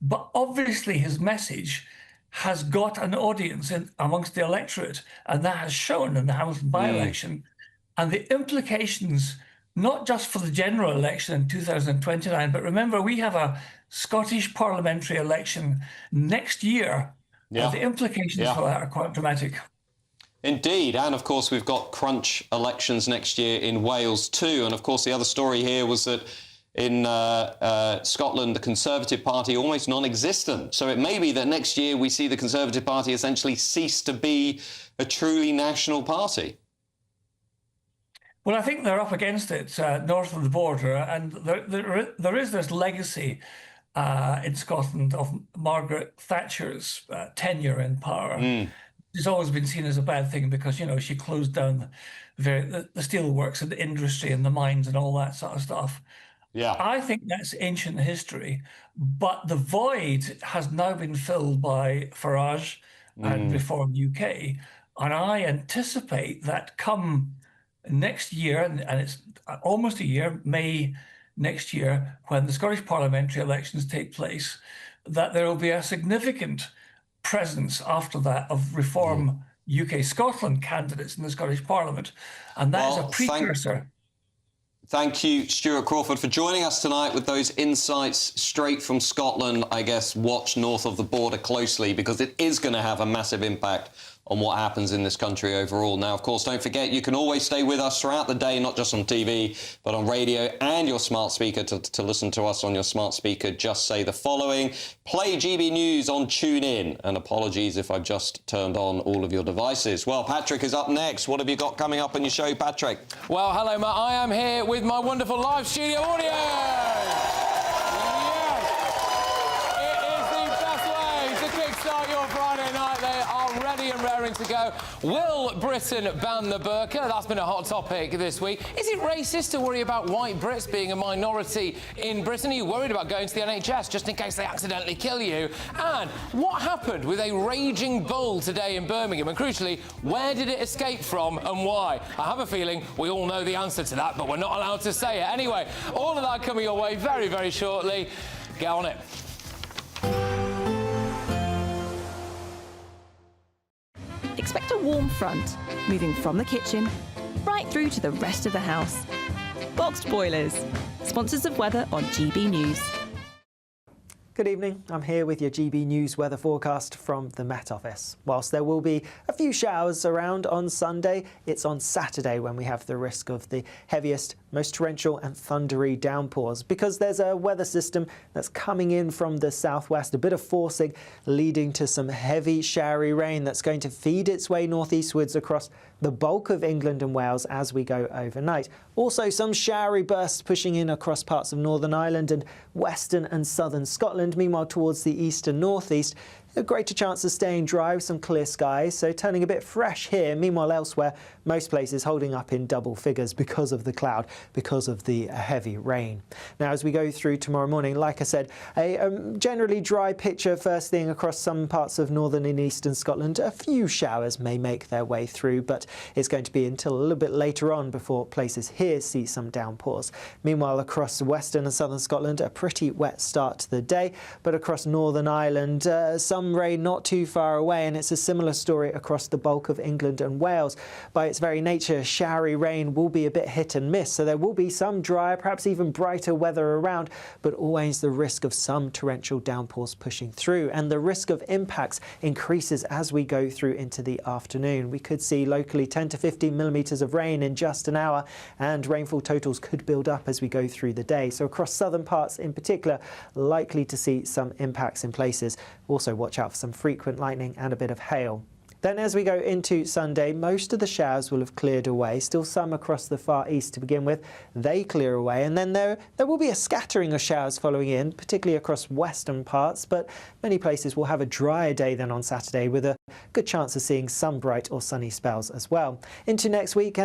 But obviously his message has got an audience amongst the electorate, and that has shown in the Hamilton by-election. And the implications, not just for the general election in 2029, but remember, we have a Scottish parliamentary election next year. And the implications for that are quite dramatic. Indeed, and of course we've got crunch elections next year in Wales too. And of course the other story here was that in Scotland, the Conservative Party almost non-existent. So it may be that next year we see the Conservative Party essentially cease to be a truly national party. Well, I think they're up against it north of the border, and there is this legacy in Scotland of Margaret Thatcher's tenure in power. It's always been seen as a bad thing because, you know, she closed down the steelworks and the industry and the mines and all that sort of stuff. I think that's ancient history, but the void has now been filled by Farage and Reform UK. And I anticipate that come next year, and it's almost a year, May next year, when the Scottish parliamentary elections take place, that there will be a significant presence after that of Reform UK Scotland candidates in the Scottish Parliament. And that is a precursor. Thank you, Stuart Crawford, for joining us tonight with those insights straight from Scotland. I guess watch north of the border closely, because it is going to have a massive impact on what happens in this country overall. Now, of course, don't forget, you can always stay with us throughout the day, not just on TV, but on radio and your smart speaker. To listen to us on your smart speaker, just say the following: play GB News on TuneIn. And apologies if I've just turned on all of your devices. Well, Patrick is up next. What have you got coming up on your show, Patrick? Well, hello, Matt. I am here with my wonderful live studio audience. To go. Will Britain ban the burqa? That's been a hot topic this week. Is it racist to worry about white Brits being a minority in Britain? Are you worried about going to the NHS just in case they accidentally kill you? And what happened with a raging bull today in Birmingham? And crucially, where did it escape from and why? I have a feeling we all know the answer to that, but we're not allowed to say it. Anyway, all of that coming your way very, very shortly. Get on it. Expect a warm front, moving from the kitchen right through to the rest of the house. Boxed boilers, sponsors of weather on GB News. Good evening, I'm here with your GB News weather forecast from the Met Office. Whilst there will be a few showers around on Sunday, it's on Saturday when we have the risk of the heaviest, most torrential and thundery downpours because there's a weather system that's coming in from the southwest, a bit of forcing leading to some heavy showery rain that's going to feed its way northeastwards across the bulk of England and Wales as we go overnight. Also some showery bursts pushing in across parts of Northern Ireland and western and southern Scotland. Meanwhile, towards the east and northeast, a greater chance of staying dry with some clear skies, so turning a bit fresh here. Meanwhile, elsewhere, most places holding up in double figures because of the cloud, because of the heavy rain. Now, as we go through tomorrow morning, like I said, a generally dry picture first thing across some parts of northern and eastern Scotland. A few showers may make their way through, but it's going to be until a little bit later on before places here see some downpours. Meanwhile, across western and southern Scotland, a pretty wet start to the day, but across Northern Ireland, some rain not too far away, and it's a similar story across the bulk of England and Wales. By its very nature, showery rain will be a bit hit and miss, so there will be some drier, perhaps even brighter weather around, but always the risk of some torrential downpours pushing through, and the risk of impacts increases as we go through into the afternoon. We could see locally 10 to 15 millimetres of rain in just an hour, and rainfall totals could build up as we go through the day. So across southern parts in particular, likely to see some impacts in places. Also watch out for some frequent lightning and a bit of hail. Then as we go into Sunday, most of the showers will have cleared away. Still some across the far east to begin with. They clear away, and then there will be a scattering of showers following in, particularly across western parts, but many places will have a drier day than on Saturday with a good chance of seeing some bright or sunny spells as well. Into next week,